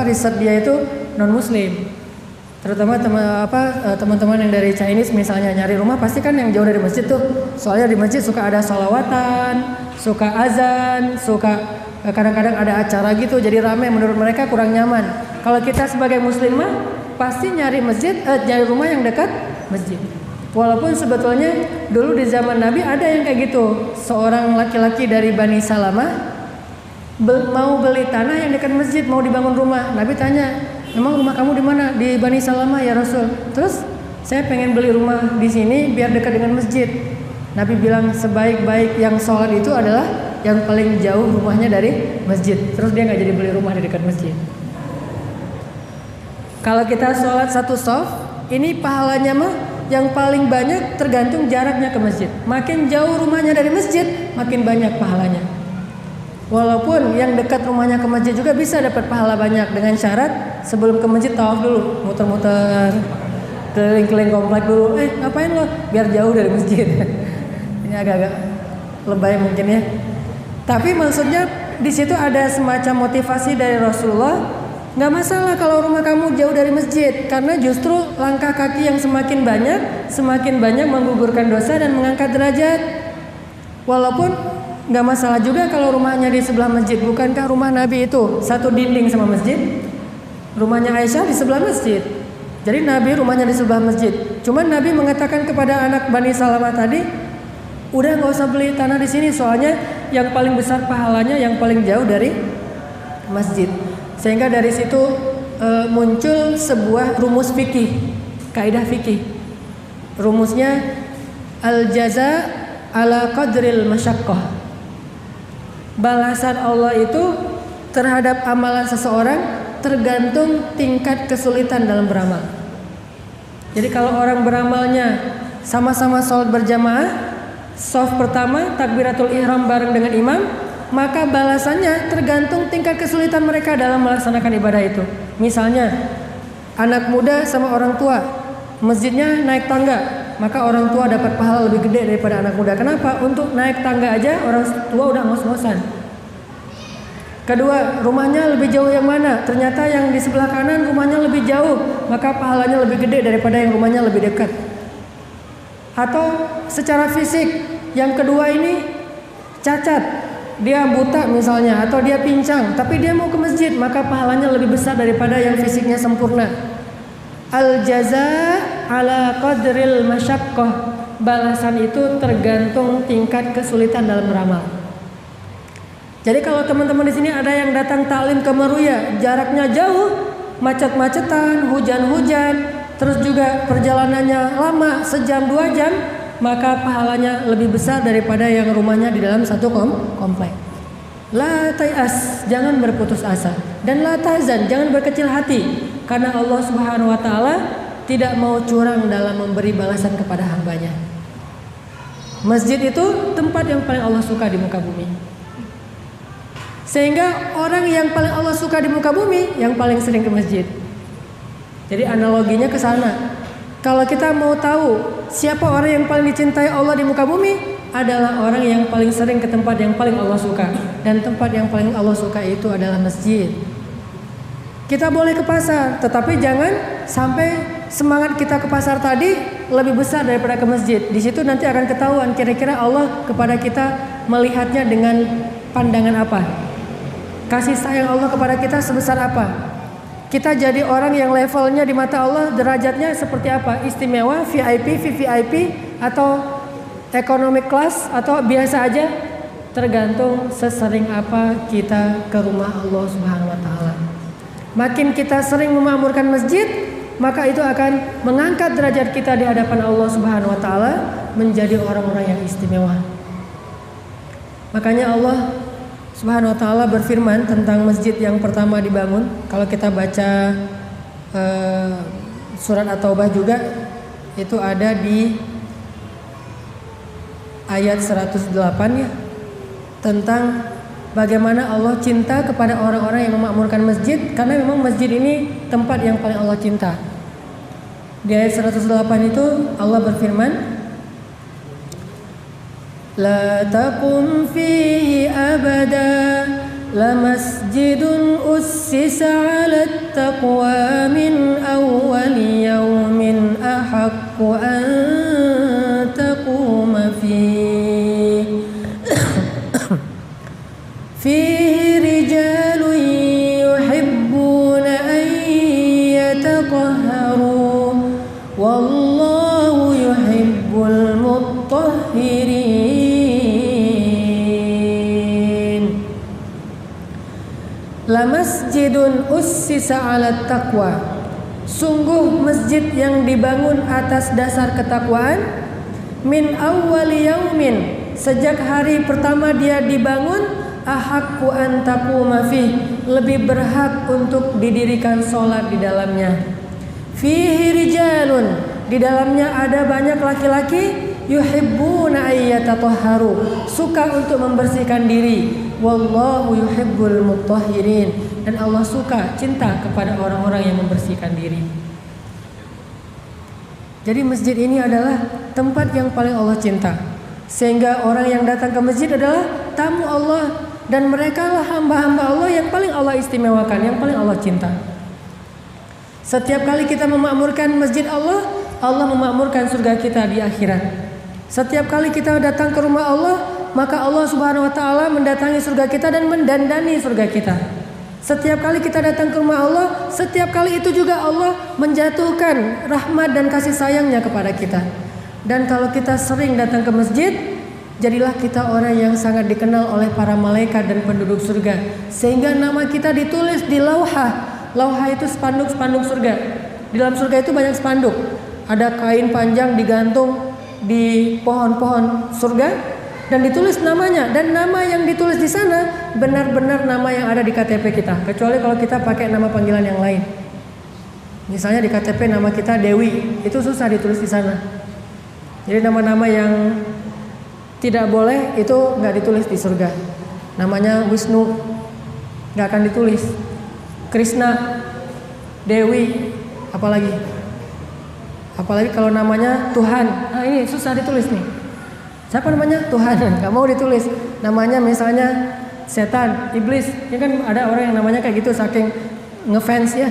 [SPEAKER 1] riset dia itu non muslim. Terutama teman-teman yang dari Chinese misalnya nyari rumah pasti kan yang jauh dari masjid tuh. Soalnya di masjid suka ada sholawatan, suka azan, suka kadang-kadang ada acara gitu. Jadi ramai, menurut mereka kurang nyaman. Kalau kita sebagai muslimah pasti nyari nyari rumah yang dekat masjid. Walaupun sebetulnya dulu di zaman Nabi ada yang kayak gitu. Seorang laki-laki dari Bani Salamah mau beli tanah yang dekat masjid, mau dibangun rumah. Nabi tanya, emang rumah kamu di mana? Di Bani Salamah ya Rasul. Terus saya pengen beli rumah di sini biar dekat dengan masjid. Nabi bilang sebaik-baik yang sholat itu adalah yang paling jauh rumahnya dari masjid. Terus dia nggak jadi beli rumah di dekat masjid. Kalau kita sholat satu shaf, ini pahalanya mah yang paling banyak tergantung jaraknya ke masjid. Makin jauh rumahnya dari masjid, makin banyak pahalanya. Walaupun yang dekat rumahnya ke masjid juga bisa dapat pahala banyak dengan syarat sebelum ke masjid tawaf dulu, muter-muter keliling-keliling komplek dulu. Ngapain lo? Biar jauh dari masjid. Ini agak-agak lebay mungkin ya. Tapi maksudnya di situ ada semacam motivasi dari Rasulullah. Nggak masalah kalau rumah kamu jauh dari masjid, karena justru langkah kaki yang semakin banyak menggugurkan dosa dan mengangkat derajat. Walaupun nggak masalah juga kalau rumahnya di sebelah masjid. Bukankah rumah Nabi itu satu dinding sama masjid? Rumahnya Aisyah di sebelah masjid. Jadi Nabi rumahnya di sebelah masjid. Cuman Nabi mengatakan kepada anak Bani Salamah tadi, udah nggak usah beli tanah di sini, soalnya yang paling besar pahalanya yang paling jauh dari masjid. Sehingga dari situ muncul sebuah rumus fikih, kaidah fikih. Rumusnya al-jaza ala qadril masyaqqah. Balasan Allah itu terhadap amalan seseorang tergantung tingkat kesulitan dalam beramal. Jadi kalau orang beramalnya sama-sama sholat berjamaah, shaf pertama takbiratul ihram bareng dengan imam, maka balasannya tergantung tingkat kesulitan mereka dalam melaksanakan ibadah itu. Misalnya anak muda sama orang tua, masjidnya naik tangga, maka orang tua dapat pahala lebih gede daripada anak muda. Kenapa? Untuk naik tangga aja orang tua udah ngos-ngosan. Kedua, rumahnya lebih jauh yang mana? Ternyata yang di sebelah kanan rumahnya lebih jauh, maka pahalanya lebih gede daripada yang rumahnya lebih dekat. Atau secara fisik, yang kedua ini cacat, dia buta misalnya, atau dia pincang, tapi dia mau ke masjid, maka pahalanya lebih besar daripada yang fisiknya sempurna. Al-jaza ala qadril masyaqqah. Balasan itu tergantung tingkat kesulitan dalam beramal. Jadi kalau teman-teman di sini ada yang datang taklim ke Meruya, jaraknya jauh, macet-macetan, hujan-hujan, terus juga perjalanannya lama, sejam 2 jam, maka pahalanya lebih besar daripada yang rumahnya di dalam satu komplek. La tayas, jangan berputus asa, dan la tahzan, jangan berkecil hati, karena Allah Subhanahu wa taala tidak mau curang dalam memberi balasan kepada hambanya. Masjid itu tempat yang paling Allah suka di muka bumi. Sehingga orang yang paling Allah suka di muka bumi yang paling sering ke masjid. Jadi analoginya ke sana. Kalau kita mau tahu siapa orang yang paling dicintai Allah di muka bumi, adalah orang yang paling sering ke tempat yang paling Allah suka. Dan tempat yang paling Allah suka itu adalah masjid. Kita boleh ke pasar, tetapi jangan sampai semangat kita ke pasar tadi lebih besar daripada ke masjid. Di situ nanti akan ketahuan kira-kira Allah kepada kita melihatnya dengan pandangan apa. Kasih sayang Allah kepada kita sebesar apa. Kita jadi orang yang levelnya di mata Allah derajatnya seperti apa? Istimewa, VIP, VVIP, atau economic class, atau biasa aja? Tergantung sesering apa kita ke rumah Allah Subhanahu wa taala. Makin kita sering memakmurkan masjid, maka itu akan mengangkat derajat kita di hadapan Allah Subhanahu wa taala menjadi orang-orang yang istimewa. Makanya Allah Subhanahu wa taala berfirman tentang masjid yang pertama dibangun. Kalau kita baca surat At-Taubah juga, itu ada di ayat 108 ya, tentang bagaimana Allah cinta kepada orang-orang yang memakmurkan masjid, karena memang masjid ini tempat yang paling Allah cinta. Di ayat 108 itu Allah berfirman, La taqum fihi abada lamasjidun ussisa 'ala taqwa min awwali yawmin ahaqqu an taquma fihi fihi rijalun yuhibbuna an yatatahharu wallahu yuhibbul mutahhirin. La masjidun ussisa 'ala taqwa. Sungguh masjid yang dibangun atas dasar ketakwaan, min awwali yaumin, sejak hari pertama dia dibangun, ahaqqu an taquma fih, lebih berhak untuk didirikan sholat di dalamnya. Fihi rijalun, di dalamnya ada banyak laki-laki, yuhibbuna ayyatatahharu, suka untuk membersihkan diri. Wallahu yuhibbul mutahhirin, dan Allah suka, cinta kepada orang-orang yang membersihkan diri. Jadi masjid ini adalah tempat yang paling Allah cinta. Sehingga orang yang datang ke masjid adalah tamu Allah, dan mereka lah hamba-hamba Allah yang paling Allah istimewakan, yang paling Allah cinta. Setiap kali kita memakmurkan masjid Allah, Allah memakmurkan surga kita di akhirat. Setiap kali kita datang ke rumah Allah, maka Allah Subhanahu wa taala mendatangi surga kita dan mendandani surga kita. Setiap kali kita datang ke rumah Allah, setiap kali itu juga Allah menjatuhkan rahmat dan kasih sayangnya kepada kita. Dan kalau kita sering datang ke masjid, jadilah kita orang yang sangat dikenal oleh para malaikat dan penduduk surga, sehingga nama kita ditulis di lauhah. Lauhah itu spanduk-spanduk surga. Di dalam surga itu banyak spanduk. Ada kain panjang digantung di pohon-pohon surga dan ditulis namanya, dan nama yang ditulis di sana benar-benar nama yang ada di KTP kita, kecuali kalau kita pakai nama panggilan yang lain. Misalnya di KTP nama kita Dewi, itu susah ditulis di sana. Jadi nama-nama yang tidak boleh itu nggak ditulis di surga. Namanya Wisnu nggak akan ditulis, Krishna, Dewi, apalagi kalau namanya Tuhan. Nah ini susah ditulis nih. Siapa namanya? Tuhan, nggak mau ditulis. Namanya misalnya setan, iblis. Ini kan ada orang yang namanya kayak gitu saking ngefans ya.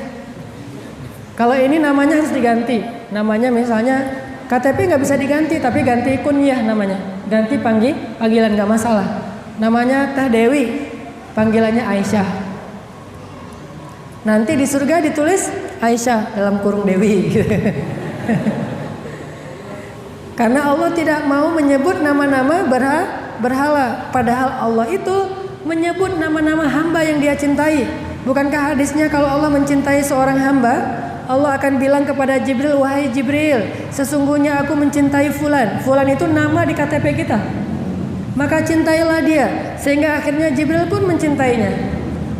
[SPEAKER 1] Kalau ini namanya harus diganti. Namanya misalnya KTP nggak bisa diganti, tapi ganti kunyah namanya. Ganti panggilan nggak masalah. Namanya Teh Dewi, panggilannya Aisyah. Nanti di surga ditulis Aisyah dalam kurung Dewi. Karena Allah tidak mau menyebut nama-nama berhala. Padahal Allah itu menyebut nama-nama hamba yang dia cintai. Bukankah hadisnya kalau Allah mencintai seorang hamba, Allah akan bilang kepada Jibril, wahai Jibril, sesungguhnya aku mencintai Fulan. Fulan itu nama di KTP kita. Maka cintailah dia. Sehingga akhirnya Jibril pun mencintainya.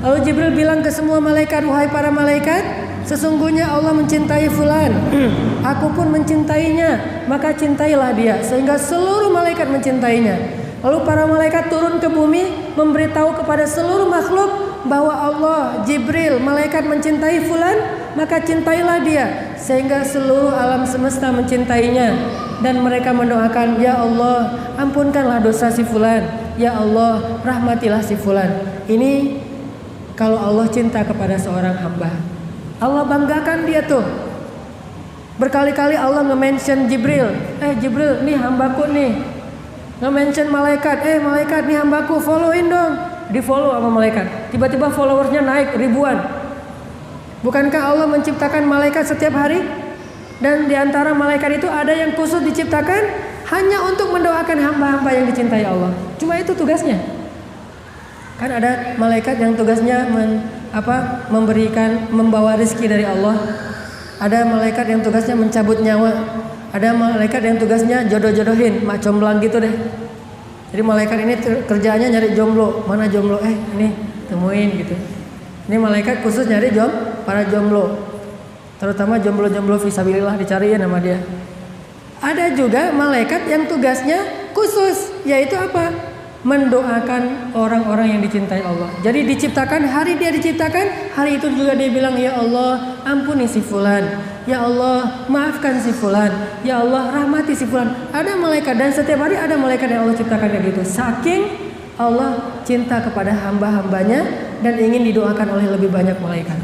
[SPEAKER 1] Lalu Jibril bilang ke semua malaikat, wahai para malaikat, sesungguhnya Allah mencintai fulan. Aku pun mencintainya, maka cintailah dia. Sehingga seluruh malaikat mencintainya. Lalu para malaikat turun ke bumi, memberitahu kepada seluruh makhluk bahwa Allah, Jibril, malaikat mencintai fulan, maka cintailah dia. Sehingga seluruh alam semesta mencintainya. Dan mereka mendoakan, ya Allah, ampunkanlah dosa si fulan. Ya Allah, rahmatilah si fulan. Ini kalau Allah cinta kepada seorang hamba, Allah banggakan dia tuh. Berkali-kali Allah nge-mention Jibril. Jibril, nih hambaku nih. Nge-mention malaikat. Malaikat, nih hambaku, followin dong. Di-follow sama malaikat. Tiba-tiba followersnya naik ribuan. Bukankah Allah menciptakan malaikat setiap hari? Dan di antara malaikat itu ada yang khusus diciptakan hanya untuk mendoakan hamba-hamba yang dicintai Allah. Cuma itu tugasnya. Kan ada malaikat yang tugasnya membawa rezeki dari Allah. Ada malaikat yang tugasnya mencabut nyawa. Ada malaikat yang tugasnya jodoh-jodohin, mak comblang gitu deh. Jadi malaikat ini kerjaannya nyari jomblo. Mana jomblo? Ini temuin gitu. Ini malaikat khusus nyari para jomblo. Terutama jomblo-jomblo fisabilillah dicariin sama dia. Ada juga malaikat yang tugasnya khusus, yaitu apa? Mendoakan orang-orang yang dicintai Allah. Jadi diciptakan, hari dia diciptakan, hari itu juga dia bilang, ya Allah, ampuni si fulan. Ya Allah, maafkan si fulan. Ya Allah, rahmati si fulan. Ada malaikat, dan setiap hari ada malaikat yang Allah ciptakan kayak gitu. Saking Allah cinta kepada hamba-hambanya dan ingin didoakan oleh lebih banyak malaikat.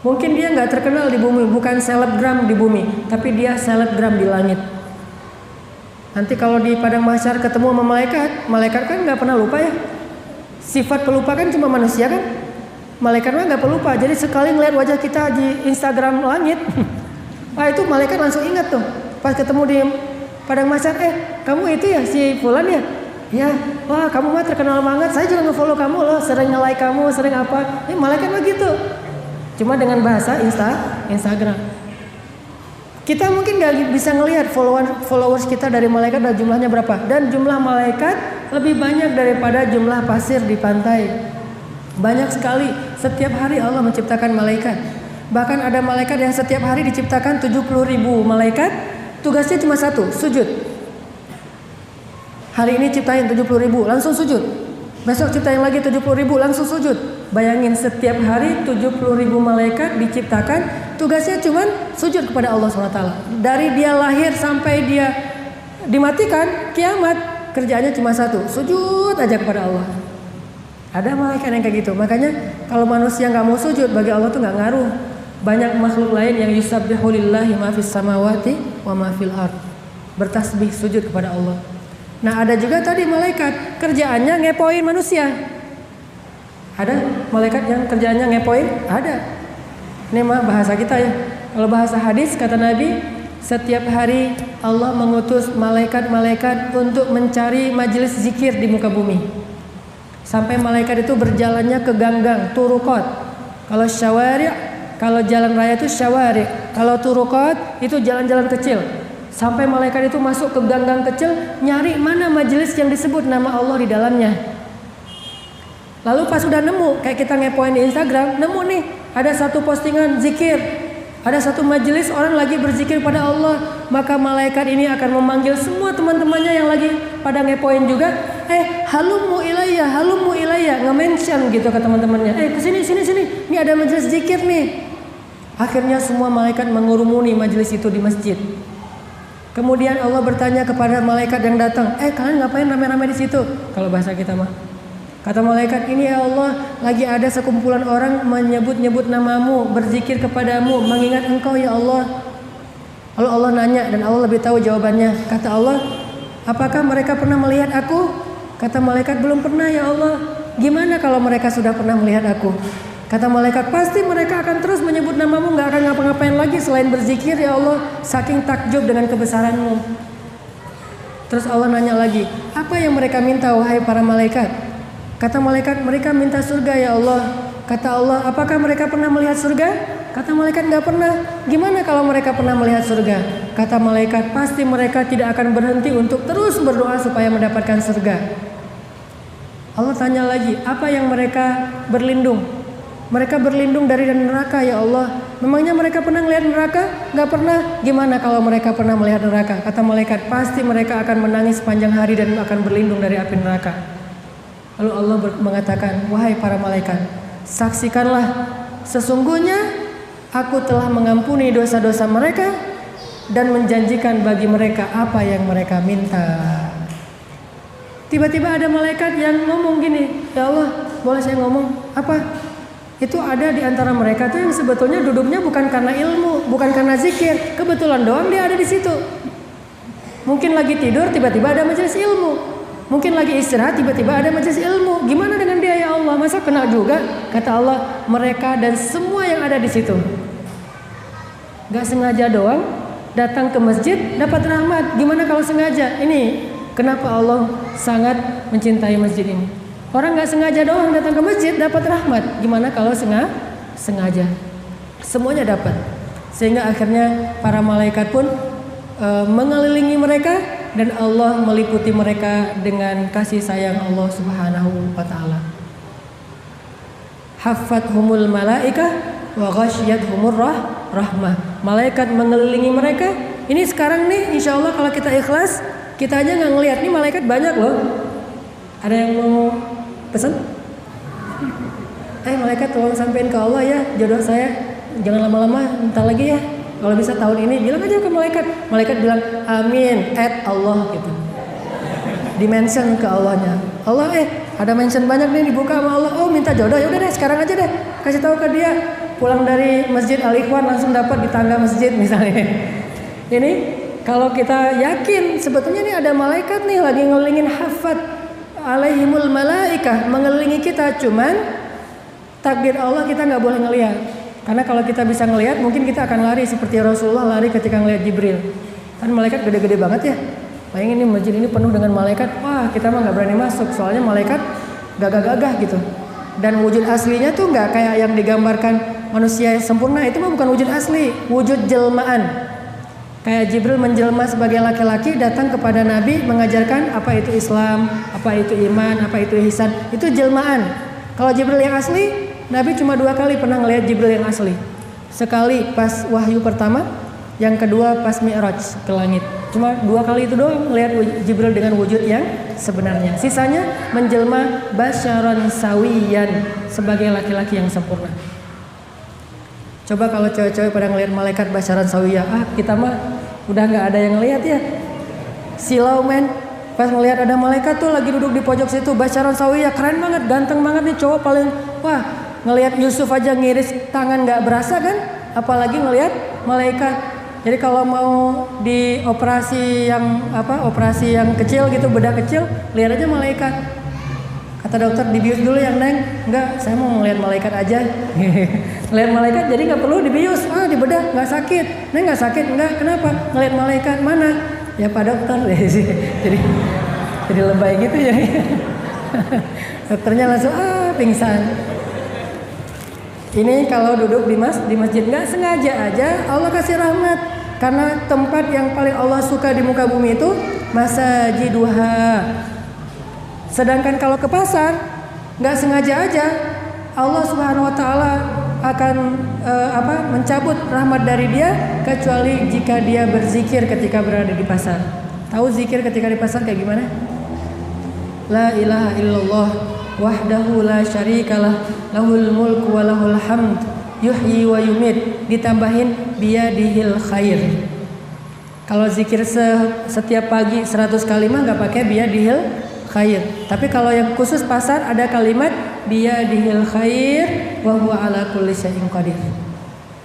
[SPEAKER 1] Mungkin dia nggak terkenal di bumi, bukan selebgram di bumi, tapi dia selebgram di langit. Nanti kalau di padang mahsyar ketemu sama malaikat, malaikat kan nggak pernah lupa ya. Sifat pelupa kan cuma manusia kan. Malaikat mah nggak pelupa. Jadi sekali ngeliat wajah kita di Instagram langit, itu malaikat langsung ingat tuh. Pas ketemu di padang mahsyar, kamu itu ya si fulan ya? Ya, wah kamu mah terkenal banget. Saya juga nge-follow kamu loh, sering nge-like kamu, sering apa. Malaikat mah gitu. Cuma dengan bahasa Instagram. Kita mungkin gak bisa ngelihat followers kita dari malaikat dan jumlahnya berapa. Dan jumlah malaikat lebih banyak daripada jumlah pasir di pantai. Banyak sekali. Setiap hari Allah menciptakan malaikat. Bahkan ada malaikat yang setiap hari diciptakan 70.000 malaikat. Tugasnya cuma satu, sujud. Hari ini ciptain 70.000, langsung sujud. Besok ciptain lagi 70.000, langsung sujud. Bayangin setiap hari 70.000 malaikat diciptakan. Tugasnya cuma sujud kepada Allah SWT. Dari dia lahir sampai dia dimatikan, kiamat, kerjaannya cuma satu, sujud aja kepada Allah. Ada malaikat yang kayak gitu. Makanya kalau manusia nggak mau sujud, bagi Allah tuh nggak ngaruh. Banyak makhluk lain yang yusabbihu lillahi ma fis samawati wa ma fil ard. Bertasbih, sujud kepada Allah. Nah ada juga tadi malaikat kerjaannya ngepoin manusia. Ada malaikat yang kerjaannya ngepoin? Ada. Ini mah bahasa kita ya. Kalau bahasa hadis kata Nabi, setiap hari Allah mengutus malaikat-malaikat untuk mencari majelis zikir di muka bumi. Sampai malaikat itu berjalannya ke ganggang, turukot. Kalau syawari', kalau jalan raya itu syawari'. Kalau turukot itu jalan-jalan kecil. Sampai malaikat itu masuk ke ganggang kecil, nyari mana majelis yang disebut nama Allah di dalamnya. Lalu pas sudah nemu, kayak kita ngepoin di Instagram, nemu nih, ada satu postingan zikir, ada satu majelis orang lagi berzikir pada Allah, maka malaikat ini akan memanggil semua teman-temannya yang lagi pada ngepoin juga, halumu ilayya, nge-mention gitu ke teman-temannya, kesini, ini ada majelis zikir nih. Akhirnya semua malaikat mengurumuni majelis itu di masjid. Kemudian Allah bertanya kepada malaikat yang datang, kalian ngapain rame-rame di situ? Kalau bahasa kita mah. Kata malaikat, ini ya Allah, lagi ada sekumpulan orang menyebut-nyebut namamu, berzikir kepadamu, mengingat engkau ya Allah. Lalu Allah nanya dan Allah lebih tahu jawabannya. Kata Allah, apakah mereka pernah melihat aku? Kata malaikat, belum pernah ya Allah. Gimana kalau mereka sudah pernah melihat aku? Kata malaikat, pasti mereka akan terus menyebut namamu, gak akan ngapa-ngapain lagi selain berzikir ya Allah, saking takjub dengan kebesaranmu. Terus Allah nanya lagi, apa yang mereka minta wahai para malaikat? Kata malaikat, mereka minta surga ya Allah. Kata Allah, apakah mereka pernah melihat surga? Kata malaikat, gak pernah. Gimana kalau mereka pernah melihat surga? Kata malaikat, pasti mereka tidak akan berhenti untuk terus berdoa supaya mendapatkan surga. Allah tanya lagi, apa yang mereka berlindung? Mereka berlindung dari neraka ya Allah. Memangnya mereka pernah melihat neraka? Gak pernah. Gimana kalau mereka pernah melihat neraka? Kata malaikat, pasti mereka akan menangis sepanjang hari dan akan berlindung dari api neraka. Lalu Allah mengatakan, wahai para malaikat, saksikanlah, sesungguhnya aku telah mengampuni dosa-dosa mereka dan menjanjikan bagi mereka apa yang mereka minta. Tiba-tiba ada malaikat yang ngomong gini, ya Allah, boleh saya ngomong? Apa? Itu ada di antara mereka tuh yang sebetulnya duduknya bukan karena ilmu, bukan karena zikir, kebetulan doang dia ada di situ. Mungkin lagi tidur, tiba-tiba ada majelis ilmu. Mungkin lagi istirahat, tiba-tiba ada majelis ilmu. Gimana dengan dia ya Allah? Masa kena juga? Kata Allah, mereka dan semua yang ada di situ. Gak sengaja doang datang ke masjid dapat rahmat. Gimana kalau sengaja? Ini kenapa Allah sangat mencintai masjid ini. Orang gak sengaja doang datang ke masjid dapat rahmat. Gimana kalau sengaja? Semuanya dapat. Sehingga akhirnya para malaikat pun mengelilingi mereka dan Allah meliputi mereka dengan kasih sayang Allah Subhanahu wa taala. Haffathumul malaikah wa ghasyiyatuhumur rahmah. Malaikat mengelilingi mereka. Ini sekarang nih insya Allah kalau kita ikhlas, kita aja nggak ngelihat nih malaikat banyak loh. Ada yang mau pesan? Malaikat tolong sampein ke Allah ya jodoh saya, jangan lama-lama, entar lagi ya. Kalau bisa tahun ini, bilang aja ke malaikat. Malaikat bilang amin Allah gitu. Dimention ke Allahnya. Allah ada mention banyak nih dibuka sama Allah. Oh minta jodoh, ya udah deh sekarang aja deh. Kasih tahu ke dia. Pulang dari Masjid Al-Ikhwan langsung dapat di tangga masjid misalnya. Ini kalau kita yakin sebetulnya ini ada malaikat nih lagi ngelilingin hafat alaihimul malaikah mengelilingi kita, cuman takdir Allah kita nggak boleh ngelihat. Karena kalau kita bisa ngelihat mungkin kita akan lari seperti Rasulullah lari ketika ngelihat Jibril. Kan malaikat gede-gede banget ya. Bayangin ini masjid ini penuh dengan malaikat. Wah kita mah nggak berani masuk soalnya malaikat gagah-gagah gitu. Dan wujud aslinya tuh nggak kayak yang digambarkan manusia yang sempurna. Itu mah bukan wujud asli, wujud jelmaan. Kayak Jibril menjelma sebagai laki-laki datang kepada Nabi mengajarkan apa itu Islam, apa itu iman, apa itu ihsan. Itu jelmaan. Kalau Jibril yang asli, Nabi cuma 2 kali pernah ngelihat Jibril yang asli. Sekali pas wahyu pertama, yang kedua pas Mi'raj ke langit. Cuma 2 kali itu doang ngelihat Jibril dengan wujud yang sebenarnya. Sisanya menjelma basyaran sawiyan sebagai laki-laki yang sempurna. Coba kalau cewek-cewek pada ngelihat malaikat basyaran sawiyah, kita mah udah nggak ada yang ngelihat ya. Silau men, pas ngelihat ada malaikat tuh lagi duduk di pojok situ basyaran sawiyah, keren banget, ganteng banget nih cowok paling, wah ngelihat Yusuf aja ngiris tangan nggak berasa kan, apalagi ngelihat malaikat. Jadi kalau mau di operasi yang kecil gitu, bedah kecil, lihat aja malaikat. Kata dokter dibius dulu yang Neng, enggak, saya mau ngelihat malaikat aja. Ngelihat malaikat jadi nggak perlu dibius, dibedah nggak sakit. Neng nggak sakit, enggak, kenapa? Ngelihat malaikat mana? Ya Pak Dokter, jadi lebay gitu ya. Dokternya langsung pingsan. Ini kalau duduk di masjid nggak sengaja aja Allah kasih rahmat. Karena tempat yang paling Allah suka di muka bumi itu masajiduha. Sedangkan kalau ke pasar nggak sengaja aja Allah Subhanahu Wa Taala akan mencabut rahmat dari dia kecuali jika dia berzikir ketika berada di pasar. Tahu zikir ketika di pasar kayak gimana? La ilaha illallah wahdahu la syarikalah lahul mulku wa lahul hamd yuhyi wa yumit, ditambahin biyadihil khair. Kalau zikir setiap pagi 100 kali mah nggak pakai biyadihil khair. Tapi kalau yang khusus pasar ada kalimat biyadihil khair wa huwa ala kulli syai'in qadir.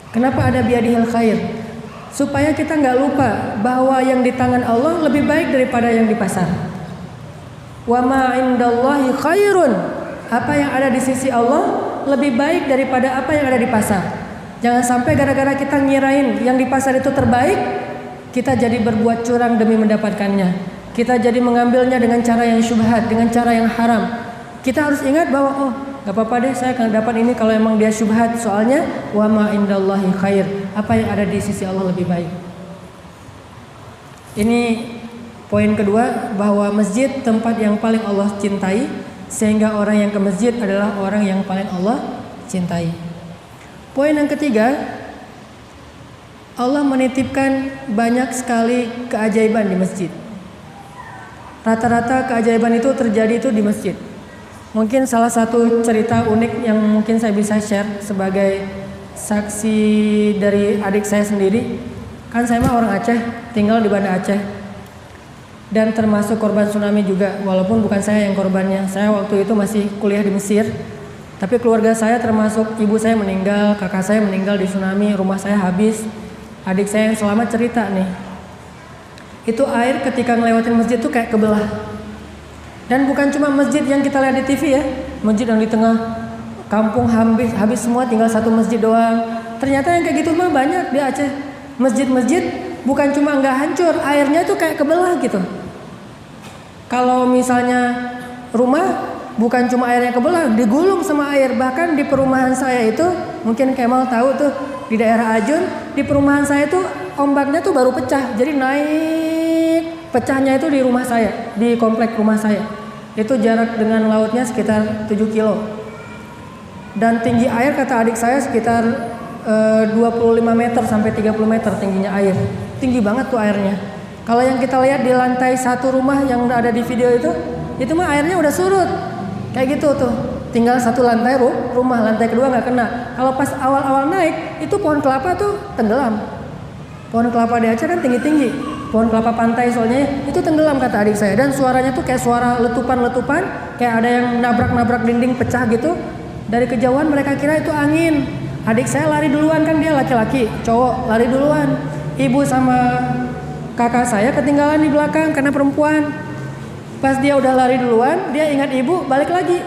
[SPEAKER 1] Kenapa ada biyadihil khair? Supaya kita nggak lupa bahwa yang di tangan Allah lebih baik daripada yang di pasar. Wa ma indallahi khairun. Apa yang ada di sisi Allah lebih baik daripada apa yang ada di pasar. Jangan sampai gara-gara kita ngirain yang di pasar itu terbaik, kita jadi berbuat curang demi mendapatkannya. Kita jadi mengambilnya dengan cara yang syubhat, dengan cara yang haram. Kita harus ingat bahwa gak apa-apa deh saya akan dapat ini kalau emang dia syubhat. Soalnya wa ma indallahi khair. Apa yang ada di sisi Allah lebih baik. Ini poin kedua, bahwa masjid tempat yang paling Allah cintai. sehingga orang yang ke masjid adalah orang yang paling Allah cintai. Poin yang ketiga, Allah menitipkan banyak sekali keajaiban di masjid. Rata-rata keajaiban itu terjadi itu di masjid. Mungkin salah satu cerita unik yang mungkin saya bisa share sebagai saksi dari adik saya sendiri. Kan saya mah orang Aceh, tinggal di Banda Aceh. Dan termasuk korban tsunami juga, walaupun bukan saya yang korbannya. Saya waktu itu masih kuliah di Mesir. Tapi keluarga saya termasuk ibu saya meninggal, kakak saya meninggal di tsunami, rumah saya habis. Adik saya yang selamat cerita nih. Itu air ketika ngelewatin masjid tuh kayak kebelah. Dan bukan cuma masjid yang kita lihat di TV ya. Masjid yang di tengah kampung habis semua, tinggal satu masjid doang. Ternyata yang kayak gitu mah banyak di Aceh. Masjid-masjid bukan cuma nggak hancur, airnya tuh kayak kebelah gitu. Kalau misalnya rumah bukan cuma airnya kebelah, digulung sama air. Bahkan di perumahan saya itu, mungkin Kemal tahu tuh, di daerah Ajun, di perumahan saya tuh ombaknya tuh baru pecah. Jadi naik, pecahnya itu di rumah saya, di komplek rumah saya. Itu jarak dengan lautnya sekitar 7 kilo. Dan tinggi air kata adik saya sekitar 25 meter sampai 30 meter tingginya air. Tinggi banget tuh airnya. Kalau yang kita lihat di lantai satu rumah yang ada di video itu mah airnya udah surut. Kayak gitu tuh. Tinggal satu lantai rumah, lantai kedua nggak kena. Kalau pas awal-awal naik, itu pohon kelapa tuh tenggelam. Pohon kelapa di Aceh kan tinggi-tinggi. Pohon kelapa pantai soalnya itu tenggelam kata adik saya. Dan suaranya tuh kayak suara letupan-letupan, kayak ada yang nabrak-nabrak dinding pecah gitu. Dari kejauhan mereka kira itu angin. Adik saya lari duluan, kan dia laki-laki, cowok lari duluan. Ibu sama kakak saya ketinggalan di belakang karena perempuan. Pas dia udah lari duluan, dia ingat ibu, balik lagi.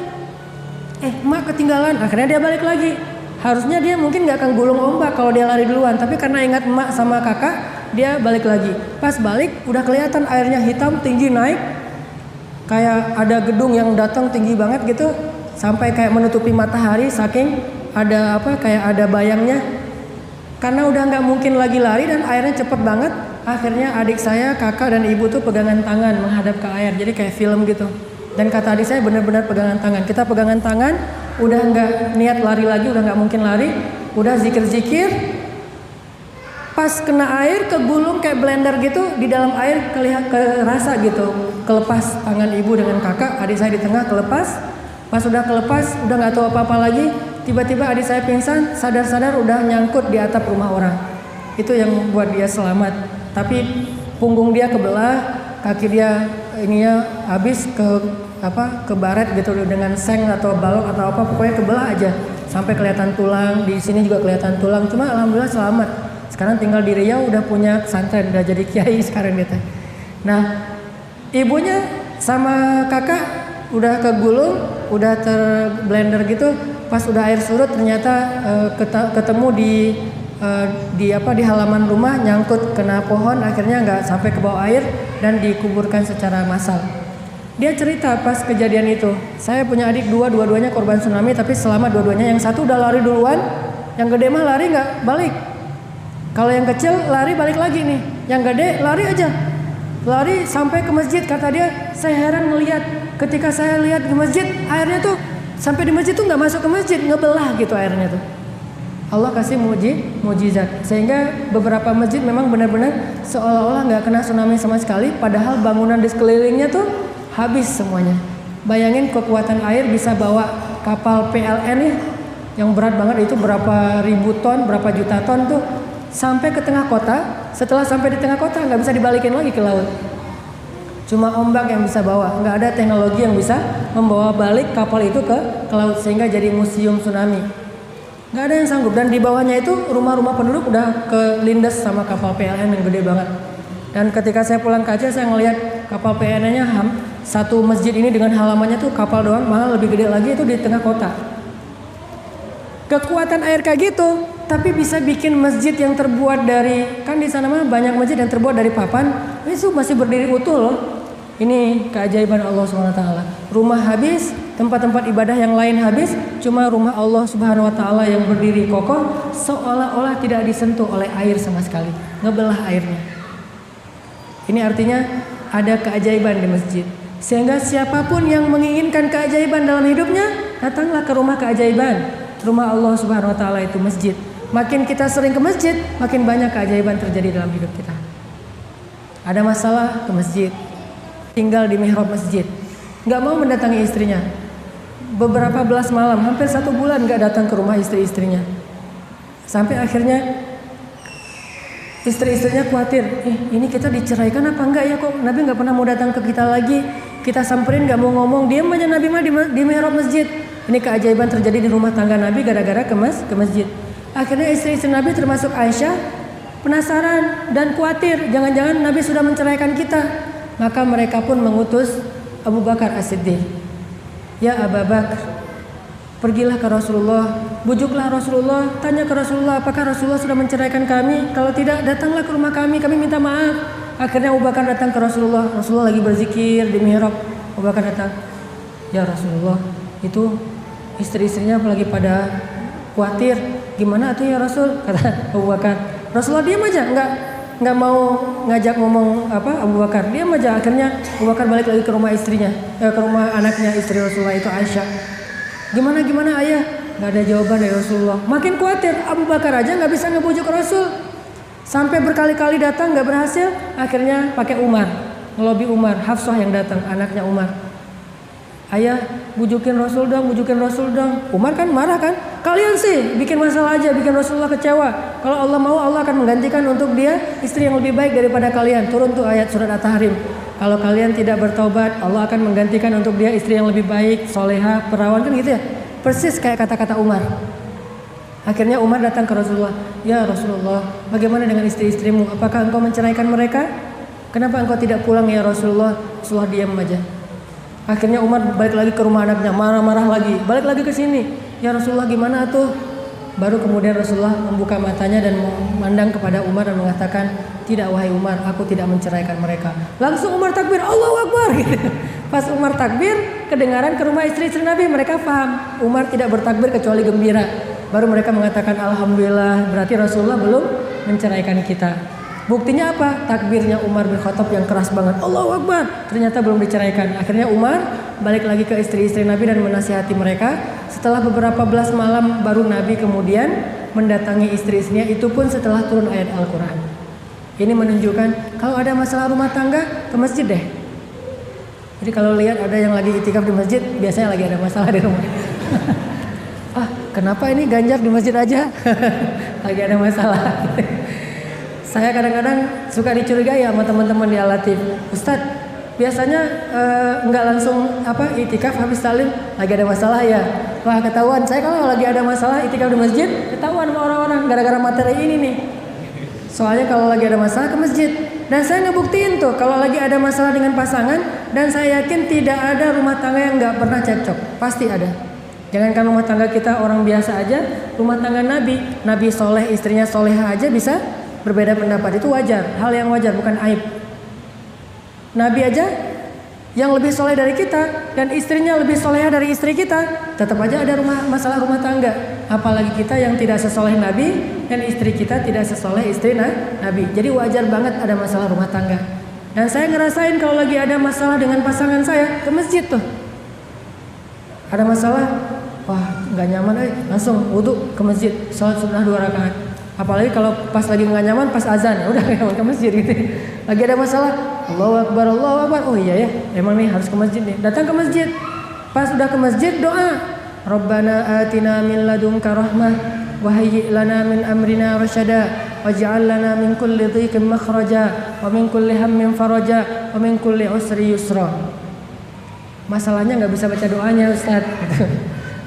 [SPEAKER 1] Emak ketinggalan, akhirnya dia balik lagi. Harusnya dia mungkin gak akan gulung ombak kalau dia lari duluan, tapi karena ingat emak sama kakak, dia balik lagi. Pas balik udah kelihatan airnya hitam, tinggi naik. Kayak ada gedung yang datang tinggi banget gitu, sampai kayak menutupi matahari saking ada kayak ada bayangnya. Karena udah nggak mungkin lagi lari dan airnya cepet banget, akhirnya adik saya, kakak dan ibu tuh pegangan tangan menghadap ke air, jadi kayak film gitu. Dan kata adik saya benar-benar pegangan tangan. Kita pegangan tangan, udah nggak niat lari lagi, udah nggak mungkin lari, udah zikir-zikir. Pas kena air kegulung kayak blender gitu di dalam air, kerasa gitu, kelepas tangan ibu dengan kakak, adik saya di tengah kelepas. Pas udah kelepas, udah nggak tahu apa-apa lagi. Tiba-tiba adik saya pingsan, sadar-sadar udah nyangkut di atap rumah orang. Itu yang buat dia selamat. Tapi punggung dia kebelah, kaki dia ininya habis ke baret gitu dengan seng atau balok atau apa, pokoknya kebelah aja. Sampai kelihatan tulang, di sini juga kelihatan tulang. Cuma alhamdulillah selamat. Sekarang tinggal di Riau, udah punya pesantren, udah jadi kiai sekarang dia. Nah, ibunya sama kakak udah kegulung, udah terblender gitu. Pas udah air surut ternyata ketemu di halaman rumah, nyangkut kena pohon, akhirnya nggak sampai ke bawah air dan dikuburkan secara massal. Dia cerita pas kejadian itu, saya punya adik dua-duanya korban tsunami, tapi selamat dua-duanya. Yang satu udah lari duluan, yang gede mah lari nggak balik. Kalau yang kecil lari balik lagi nih, yang gede lari aja, lari sampai ke masjid. Kata dia, saya heran ngelihat ketika saya lihat di masjid airnya tuh sampai di masjid tuh nggak masuk ke masjid, ngebelah gitu airnya tuh. Allah kasih mujizat sehingga beberapa masjid memang benar-benar seolah-olah nggak kena tsunami sama sekali, padahal bangunan di sekelilingnya tuh habis semuanya. Bayangin kekuatan air bisa bawa kapal PLN nih yang berat banget, itu berapa ribu ton, berapa juta ton tuh sampai ke tengah kota. Setelah sampai di tengah kota nggak bisa dibalikin lagi ke laut. Cuma ombak yang bisa bawa, nggak ada teknologi yang bisa membawa balik kapal itu ke laut sehingga jadi museum tsunami. Nggak ada yang sanggup. Dan di bawahnya itu rumah-rumah penduduk udah kelindes sama kapal PLN yang gede banget. Dan ketika saya pulang ke Aceh, saya ngelihat kapal PLN-nya satu masjid ini dengan halamannya tuh kapal doang, malah lebih gede lagi itu di tengah kota. Kekuatan air kayak gitu, tapi bisa bikin masjid yang terbuat dari, kan di sana mah banyak masjid yang terbuat dari papan, itu masih berdiri utuh loh. Ini keajaiban Allah SWT. Rumah habis, tempat-tempat ibadah yang lain habis, cuma rumah Allah Subhanahu Wa Taala yang berdiri kokoh, seolah-olah tidak disentuh oleh air sama sekali, ngebelah airnya. Ini artinya ada keajaiban di masjid. Sehingga siapapun yang menginginkan keajaiban dalam hidupnya, datanglah ke rumah keajaiban, rumah Allah Subhanahu wa taala itu masjid. Makin kita sering ke masjid, makin banyak keajaiban terjadi dalam hidup kita. Ada masalah, ke masjid. Tinggal di mihrab masjid. Nggak mau mendatangi istrinya. Beberapa belas malam, hampir 1 bulan nggak datang ke rumah istri-istrinya. Sampai akhirnya istri-istrinya khawatir, ini kita diceraikan apa enggak ya, kok Nabi nggak pernah mau datang ke kita lagi. Kita samperin nggak mau ngomong, diam aja Nabi mah di mihrab masjid. Ini keajaiban terjadi di rumah tangga Nabi gara-gara ke masjid. Akhirnya istri-istri Nabi termasuk Aisyah penasaran dan khawatir, jangan-jangan Nabi sudah menceraikan kita. Maka mereka pun mengutus Abu Bakar As-Siddiq. Ya Abu Bakar, pergilah ke Rasulullah, bujuklah Rasulullah, tanya ke Rasulullah apakah Rasulullah sudah menceraikan kami. Kalau tidak, datanglah ke rumah kami minta maaf. Akhirnya Abu Bakar datang ke Rasulullah. Rasulullah lagi berzikir di mihrab. Abu Bakar datang, ya Rasulullah, itu istri-istrinya lagi pada khawatir. Gimana tuh ya Rasul? Kata Abu Bakar. Rasulullah diam aja, nggak mau ngajak ngomong Abu Bakar. Diam aja. Akhirnya Abu Bakar balik lagi ke rumah istrinya, ke rumah anaknya istri Rasulullah itu Aisyah. Gimana ayah? Nggak ada jawaban dari Rasulullah. Makin khawatir. Abu Bakar aja nggak bisa ngebujuk Rasul. Sampai berkali-kali datang nggak berhasil. Akhirnya pakai Umar, ngelobi Umar. Hafsah yang datang, anaknya Umar. Ayah, bujukin Rasul dong. Umar kan marah kan? Kalian sih bikin masalah aja, bikin Rasulullah kecewa. Kalau Allah mau, Allah akan menggantikan untuk dia istri yang lebih baik daripada kalian. Turun tuh ayat surat At-Tahrim. Kalau kalian tidak bertaubat, Allah akan menggantikan untuk dia istri yang lebih baik, soleha, perawan, kan gitu ya. Persis kayak kata-kata Umar. Akhirnya Umar datang ke Rasulullah. Ya Rasulullah, bagaimana dengan istri-istrimu? Apakah engkau menceraikan mereka? Kenapa engkau tidak pulang ya Rasulullah? Rasulullah diam aja. Akhirnya Umar balik lagi ke rumah anaknya, marah-marah lagi. Balik lagi ke sini. Ya Rasulullah, gimana tuh? Baru kemudian Rasulullah membuka matanya dan memandang kepada Umar dan mengatakan, tidak wahai Umar, aku tidak menceraikan mereka. Langsung Umar takbir, Allahu Akbar gitu. Pas Umar takbir, kedengaran ke rumah istri-istri Nabi, mereka paham Umar tidak bertakbir kecuali gembira. Baru mereka mengatakan alhamdulillah, berarti Rasulullah belum menceraikan kita. Buktinya apa? Takbirnya Umar bin Khattab yang keras banget, Allahu Akbar, ternyata belum diceraikan. Akhirnya Umar balik lagi ke istri-istri Nabi dan menasihati mereka. Setelah beberapa belas malam baru Nabi kemudian mendatangi istri-istrinya, itu pun setelah turun ayat Al-Quran. Ini menunjukkan kalau ada masalah rumah tangga, ke masjid deh. Jadi kalau lihat ada yang lagi itikaf di masjid, biasanya lagi ada masalah di rumah. Kenapa ini Ganjar di masjid aja? Lagi ada masalah. Saya kadang-kadang suka dicurigai sama teman-teman di Al-Latif. Ustadz, biasanya nggak langsung itikaf habis salim, lagi ada masalah ya. Wah, ketahuan. Saya kalau lagi ada masalah itikaf di masjid, ketahuan sama orang-orang gara-gara materi ini nih. Soalnya kalau lagi ada masalah ke masjid. Dan saya ngebuktiin tuh kalau lagi ada masalah dengan pasangan, dan saya yakin tidak ada rumah tangga yang nggak pernah cekcok. Pasti ada. Jangankan rumah tangga kita orang biasa aja, rumah tangga Nabi soleh, istrinya soleha aja bisa berbeda pendapat. Itu wajar, hal yang wajar, bukan aib. Nabi aja yang lebih soleh dari kita dan istrinya lebih soleha dari istri kita, tetap aja ada masalah rumah tangga. Apalagi kita yang tidak sesoleh Nabi dan istri kita tidak sesoleh istri Nabi. Jadi wajar banget ada masalah rumah tangga. Dan saya ngerasain kalau lagi ada masalah dengan pasangan saya, ke masjid tuh. Ada masalah, wah nggak nyaman, langsung wudhu ke masjid, sholat sunnah 2 rakaat. Apalagi kalau pas lagi nggak nyaman, pas azan, ya udah ke masjid gitu. Lagi ada masalah, Allahu Akbar, Allahu Akbar. Oh iya ya, emang nih harus ke masjid nih. Datang ke masjid. Pas udah ke masjid doa, Rabbana atina min ladunka rahmah wa hayyi' lana min amrina rasyada waj'al lana min kulli dhiqin makhraja wa min kulli hammin faraja wa min kulli usri yusra. Masalahnya nggak bisa baca doanya, Ustaz.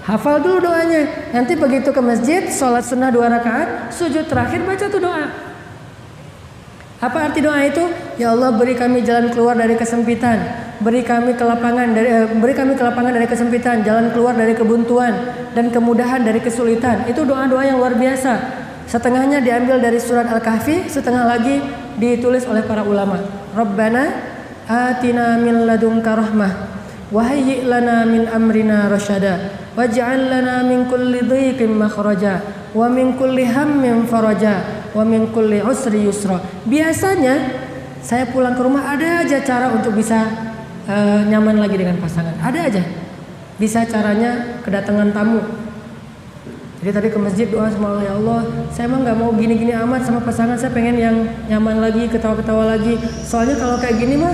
[SPEAKER 1] Hafal dulu doanya. Nanti begitu ke masjid, sholat sunnah 2 rakaat, sujud terakhir baca tuh doa. Apa arti doa itu? Ya Allah, beri kami jalan keluar dari kesempitan, beri kami kelapangan dari kesempitan, jalan keluar dari kebuntuan dan kemudahan dari kesulitan. Itu doa-doa yang luar biasa. Setengahnya diambil dari surat Al-Kahfi, setengah lagi ditulis oleh para ulama. Rabbana atina min ladunka rahmah wa hayyi' lana min amrina rasyada waj'al lana min kulli dhiqin makhraja wa min kulli hammin faraja wa min kulli usri yusra. Biasanya saya pulang ke rumah ada aja cara untuk bisa nyaman lagi dengan pasangan. Ada aja. Bisa caranya kedatangan tamu. Jadi tadi ke masjid doa sama Allah, ya Allah, saya emang nggak mau gini-gini amat sama pasangan, saya pengen yang nyaman lagi, ketawa-ketawa lagi. Soalnya kalau kayak gini mah,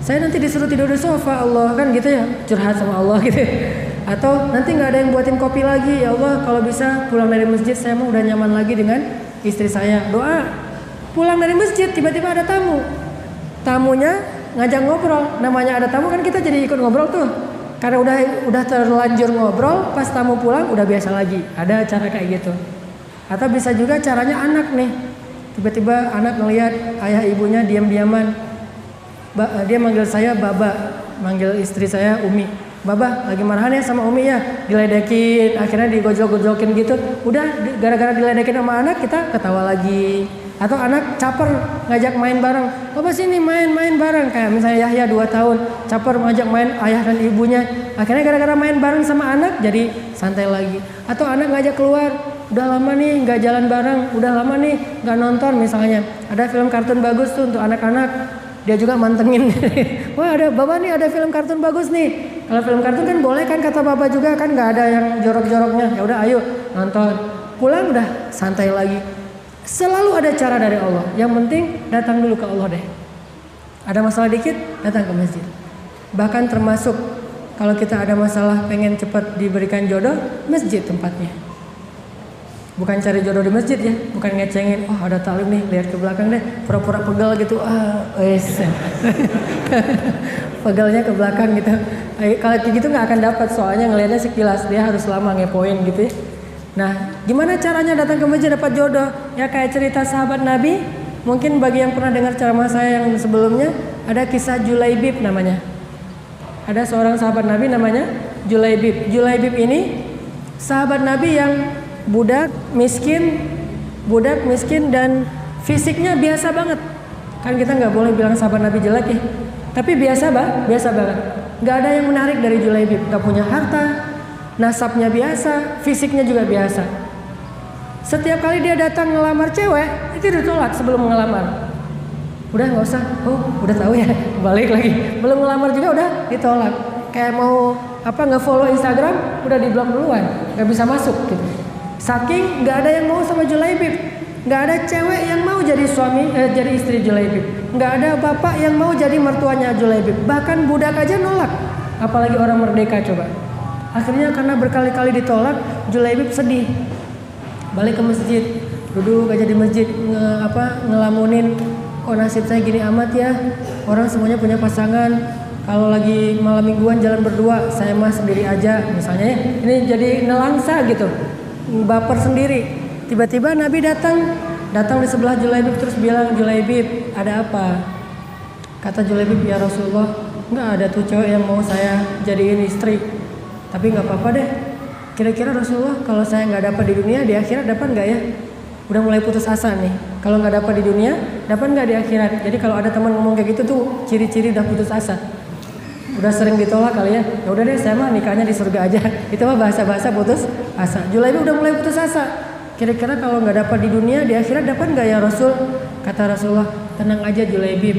[SPEAKER 1] saya nanti disuruh tidur di sofa, Allah, kan gitu ya, curhat sama Allah gitu. Atau nanti nggak ada yang buatin kopi lagi, ya Allah, kalau bisa pulang dari masjid saya mah udah nyaman lagi dengan istri saya. Doa, pulang dari masjid tiba-tiba ada tamu, tamunya ngajak ngobrol, namanya ada tamu kan kita jadi ikut ngobrol tuh. Karena udah terlanjur ngobrol, pas tamu pulang udah biasa lagi. Ada cara kayak gitu. Atau bisa juga caranya anak nih. Tiba-tiba anak ngelihat ayah ibunya diam-diaman. Dia manggil saya Baba, manggil istri saya Umi. Baba lagi marahan ya sama Umi ya, diledekin, akhirnya digojok-gojokin gitu. Udah gara-gara diledekin sama anak kita ketawa lagi. Atau anak caper ngajak main bareng, Baba sini main bareng. Kayak misalnya Yahya 2 tahun caper ngajak main ayah dan ibunya. Akhirnya gara-gara main bareng sama anak jadi santai lagi. Atau anak ngajak keluar, udah lama nih nggak jalan bareng, udah lama nih nggak nonton misalnya. Ada film kartun bagus tuh untuk anak-anak, dia juga mantengin. Wah ada Baba nih, ada film kartun bagus nih. Kalau film kartun kan boleh kan kata Baba juga kan, nggak ada yang jorok-joroknya. Ya udah ayo nonton. Pulang udah santai lagi. Selalu ada cara dari Allah. Yang penting datang dulu ke Allah deh. Ada masalah dikit, datang ke masjid. Bahkan termasuk kalau kita ada masalah pengen cepat diberikan jodoh, masjid tempatnya. Bukan cari jodoh di masjid ya, bukan ngecengin, oh ada talim nih, lihat ke belakang deh, pura-pura pegal gitu, pegalnya ke belakang gitu. Kalau kayak gitu nggak akan dapat, soalnya ngelihatnya sekilas, dia harus lama ngepoin gitu ya. Nah, gimana caranya datang ke masjid dapat jodoh? Ya kayak cerita sahabat Nabi. Mungkin bagi yang pernah dengar ceramah saya yang sebelumnya, ada kisah Julaibib namanya. Ada seorang sahabat Nabi namanya Julaibib. Julaibib ini sahabat Nabi yang budak miskin dan fisiknya biasa banget. Kan kita nggak boleh bilang sahabat Nabi jelek ya. Tapi biasa banget. Nggak ada yang menarik dari Julaibib. Nggak punya harta. Nasabnya biasa, fisiknya juga biasa. Setiap kali dia datang ngelamar cewek, itu ditolak sebelum ngelamar. Udah nggak usah, udah tahu ya, balik lagi. Belum ngelamar juga udah ditolak. Kayak mau nge-follow Instagram, udah di-block duluan, nggak bisa masuk gitu. Saking nggak ada yang mau sama Julaibib, nggak ada cewek yang mau jadi jadi istri Julaibib, nggak ada bapak yang mau jadi mertuanya Julaibib. Bahkan budak aja nolak, apalagi orang merdeka coba. Akhirnya karena berkali-kali ditolak, Julaibib sedih. Balik ke masjid, duduk aja di masjid ngelamunin, kok nasib saya gini amat ya. Orang semuanya punya pasangan. Kalau lagi malam mingguan jalan berdua, saya mah sendiri aja misalnya ya. Ini jadi nelangsa gitu. Baper sendiri. Tiba-tiba Nabi datang di sebelah Julaibib terus bilang, "Julaibib, ada apa?" Kata Julaibib, "Ya Rasulullah, enggak ada tuh cewek yang mau saya jadiin istri. Tapi nggak apa-apa deh. Kira-kira Rasulullah kalau saya nggak dapat di dunia, di akhirat dapat nggak ya?" Udah mulai putus asa nih. Kalau nggak dapat di dunia, dapat nggak di akhirat? Jadi kalau ada teman ngomong kayak gitu tuh ciri-ciri udah putus asa. Udah sering ditolak kali ya. Ya udah deh, saya mah nikahnya di surga aja. Itu mah bahasa-bahasa putus asa. Julaibib udah mulai putus asa. Kira-kira kalau nggak dapat di dunia, di akhirat dapat nggak ya Rasul? Kata Rasulullah, tenang aja Julaibib.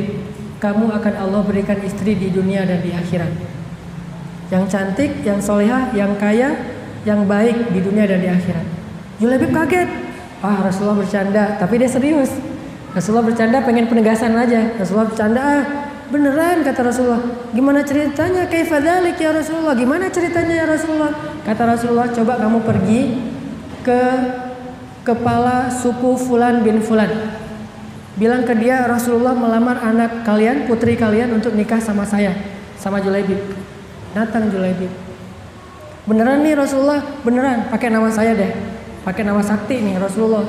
[SPEAKER 1] Kamu akan Allah berikan istri di dunia dan di akhirat. Yang cantik, yang solehah, yang kaya, yang baik di dunia dan di akhirat. Julaibib kaget. Rasulullah bercanda, tapi dia serius. Rasulullah bercanda pengen penegasan aja. Rasulullah bercanda, beneran kata Rasulullah. Gimana ceritanya? Kaifa dzalik ya Rasulullah? Gimana ceritanya ya Rasulullah? Kata Rasulullah, coba kamu pergi ke kepala suku Fulan bin Fulan. Bilang ke dia, Rasulullah melamar anak kalian, putri kalian untuk nikah sama saya, sama Julaibib. Datang Julaibib. Beneran nih Rasulullah, beneran. Pakai nama saya deh. Pakai nama sakti nih Rasulullah.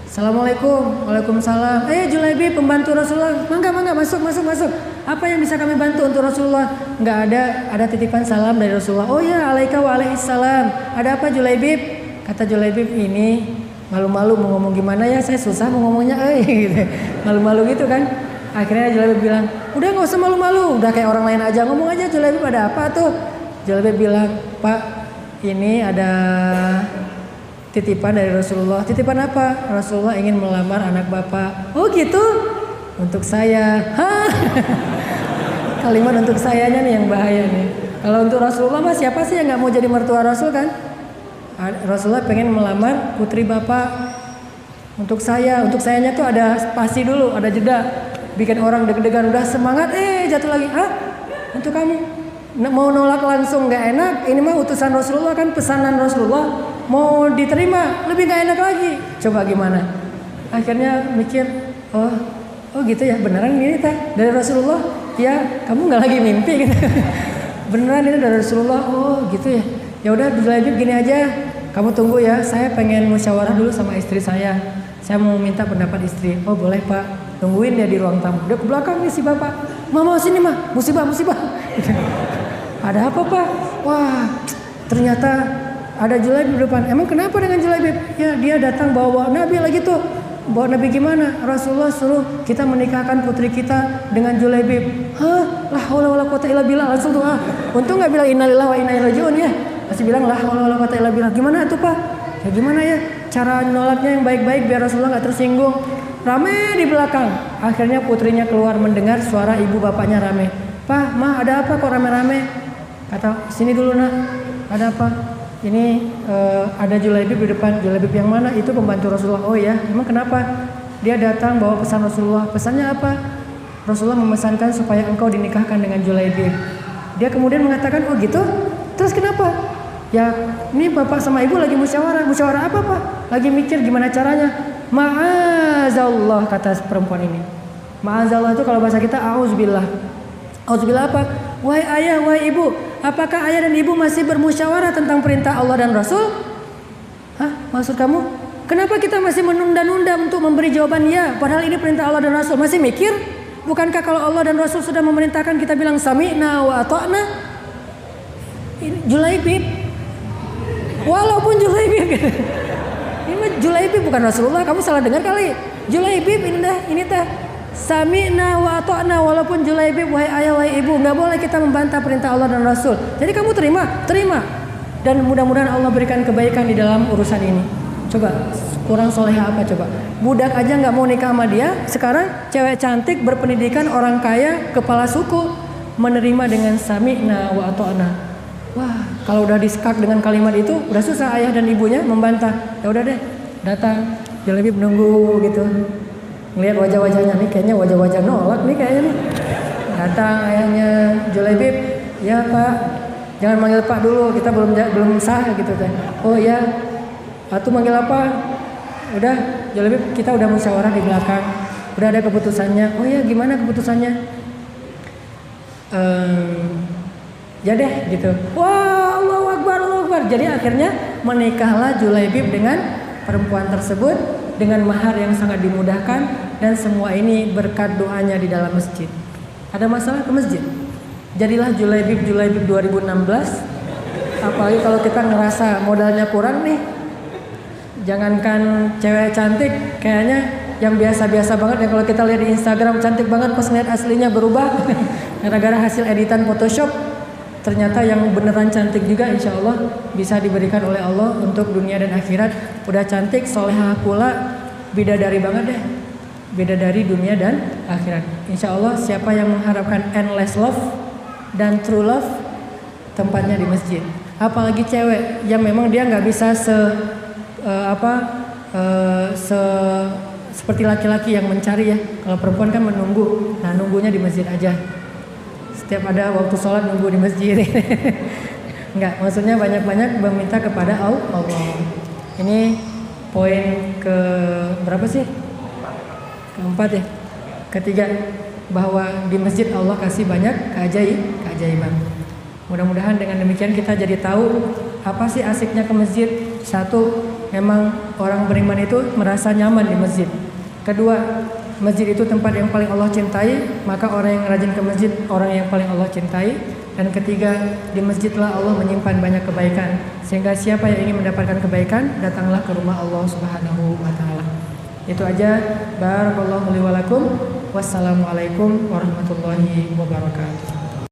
[SPEAKER 1] Assalamualaikum. Waalaikumsalam. Julaibib pembantu Rasulullah. Mangga masuk. Apa yang bisa kami bantu untuk Rasulullah? Nggak ada titipan salam dari Rasulullah. Oh ya, alaika wa alaihissalam. Ada apa Julaibib? Kata Julaibib, ini malu-malu mau ngomong gimana ya, saya susah mau ngomongnya gitu. Malu-malu gitu kan. Akhirnya Julaibib bilang, udah gak usah malu-malu, udah kayak orang lain aja, ngomong aja. Julaibib, ada apa tuh? Julaibib bilang, Pak, ini ada titipan dari Rasulullah. Titipan apa? Rasulullah ingin melamar anak bapak. Oh gitu? Untuk saya. Kalimat untuk sayanya nih yang bahaya nih. Kalau untuk Rasulullah mah siapa sih yang nggak mau jadi mertua Rasul kan? Rasulullah pengen melamar putri bapak. Untuk sayanya tuh ada spasi dulu, ada jeda. Bikin orang deg-degan udah semangat, jatuh lagi. Untuk kamu mau nolak langsung nggak enak. Ini mah utusan Rasulullah kan, pesanan Rasulullah. Mau diterima lebih nggak enak lagi. Coba gimana? Akhirnya mikir, oh gitu ya, beneran ini dari Rasulullah. Ya, kamu nggak lagi mimpi gitu. Beneran ini dari Rasulullah. Oh gitu ya. Ya udah dilanjut gini aja. Kamu tunggu ya. Saya pengen musyawarah dulu sama istri saya. Saya mau minta pendapat istri. Oh boleh pak. Tungguin dia di ruang tamu. Dia ke belakang nih si bapak. Mama sini mah. Musibah. Ada apa pak? Wah ternyata ada Julaibib di depan. Emang kenapa dengan Julaibib? Ya dia datang bawa Nabi lagi tuh. Bawa Nabi gimana? Rasulullah suruh kita menikahkan putri kita dengan Julaibib. La haula wala quwata illa billah. Langsung tuh untung gak bilang innalillahi wa inna ilaihi raji'un ya. Masih bilang la haula wala quwata illa billah. Gimana tuh pak? Ya gimana ya? Cara nolaknya yang baik-baik biar Rasulullah gak tersinggung. Rame di belakang. Akhirnya putrinya keluar mendengar suara ibu bapaknya rame. Pak, ma ada apa kok rame-rame? Kata sini dulu nak. Ada apa? Ini ada Julaibib di depan. Julaibib yang mana? Itu pembantu Rasulullah. Oh ya, emang kenapa? Dia datang bawa pesan Rasulullah. Pesannya apa? Rasulullah memesankan supaya engkau dinikahkan dengan Julaibib. Dia kemudian mengatakan, oh gitu? Terus kenapa? Ya, ini bapak sama ibu lagi musyawarah. Musyawarah apa pak? Lagi mikir gimana caranya. Ma'azallah kata perempuan ini. Ma'azallah itu kalau bahasa kita auzubillah. Auzubillah apa? Wahai ayah, wahai ibu, apakah ayah dan ibu masih bermusyawarah tentang perintah Allah dan Rasul? Maksud kamu? Kenapa kita masih menunda-nunda untuk memberi jawaban ya? Padahal ini perintah Allah dan Rasul. Masih mikir? Bukankah kalau Allah dan Rasul sudah memerintahkan kita bilang sami'na wa ata'na? Julaibib. Walaupun Julaibib. Ini Julaibib bukan Rasulullah. Kamu salah dengar kali. Julaibib ini sami'na wa ata'na, walaupun Julaibib, wahai ayah, wahai ibu, nggak boleh kita membantah perintah Allah dan Rasul. Jadi kamu terima, dan mudah-mudahan Allah berikan kebaikan di dalam urusan ini. Coba kurang soleha apa coba? Budak aja nggak mau nikah sama dia, sekarang cewek cantik berpendidikan orang kaya kepala suku menerima dengan sami'na wa ata'na. Wah, kalau udah disekak dengan kalimat itu, udah susah ayah dan ibunya membantah. Ya udah deh, datang Julaibib nunggu gitu. Ngelihat wajah-wajahnya nih, kayaknya wajah-wajah nolak nih kayaknya nih. Datang ayahnya Julaibib, ya pak, jangan manggil pak dulu, kita belum sah gitu kan. Oh ya, atuh manggil apa? Udah, Julaibib kita udah musyawarah di belakang, udah ada keputusannya. Oh ya, gimana keputusannya? Ya deh gitu. Wah, Allahu Akbar. Jadi akhirnya menikahlah Julaibib dengan perempuan tersebut dengan mahar yang sangat dimudahkan, dan semua ini berkat doanya di dalam masjid. Ada masalah ke masjid. Jadilah Julaibib 2016. Apalagi kalau kita ngerasa modalnya kurang nih. Jangankan cewek cantik, kayaknya yang biasa-biasa banget yang kalau kita lihat di Instagram cantik banget, pas lihat aslinya berubah gara-gara hasil editan Photoshop. Ternyata yang beneran cantik juga insya Allah bisa diberikan oleh Allah untuk dunia dan akhirat. Udah cantik, solehah pula, bidadari banget deh. Bidadari dunia dan akhirat. Insya Allah siapa yang mengharapkan endless love dan true love, tempatnya di masjid. Apalagi cewek yang memang dia nggak bisa seperti laki-laki yang mencari ya. Kalau perempuan kan menunggu, nah nunggunya di masjid aja. Setiap ada waktu sholat nunggu di masjid. Enggak, maksudnya banyak-banyak meminta kepada Allah. Ini poin ke berapa sih? Keempat ya. Ketiga, bahwa di masjid Allah kasih banyak keajaiban. Mudah-mudahan dengan demikian kita jadi tahu apa sih asiknya ke masjid. Satu, memang orang beriman itu merasa nyaman di masjid. Kedua, masjid itu tempat yang paling Allah cintai, maka orang yang rajin ke masjid orang yang paling Allah cintai. Dan ketiga, di masjidlah Allah menyimpan banyak kebaikan, sehingga siapa yang ingin mendapatkan kebaikan datanglah ke rumah Allah Subhanahu wa taala. Itu aja. Barakallahu li wa lakum. Wassalamualaikum warahmatullahi wabarakatuh.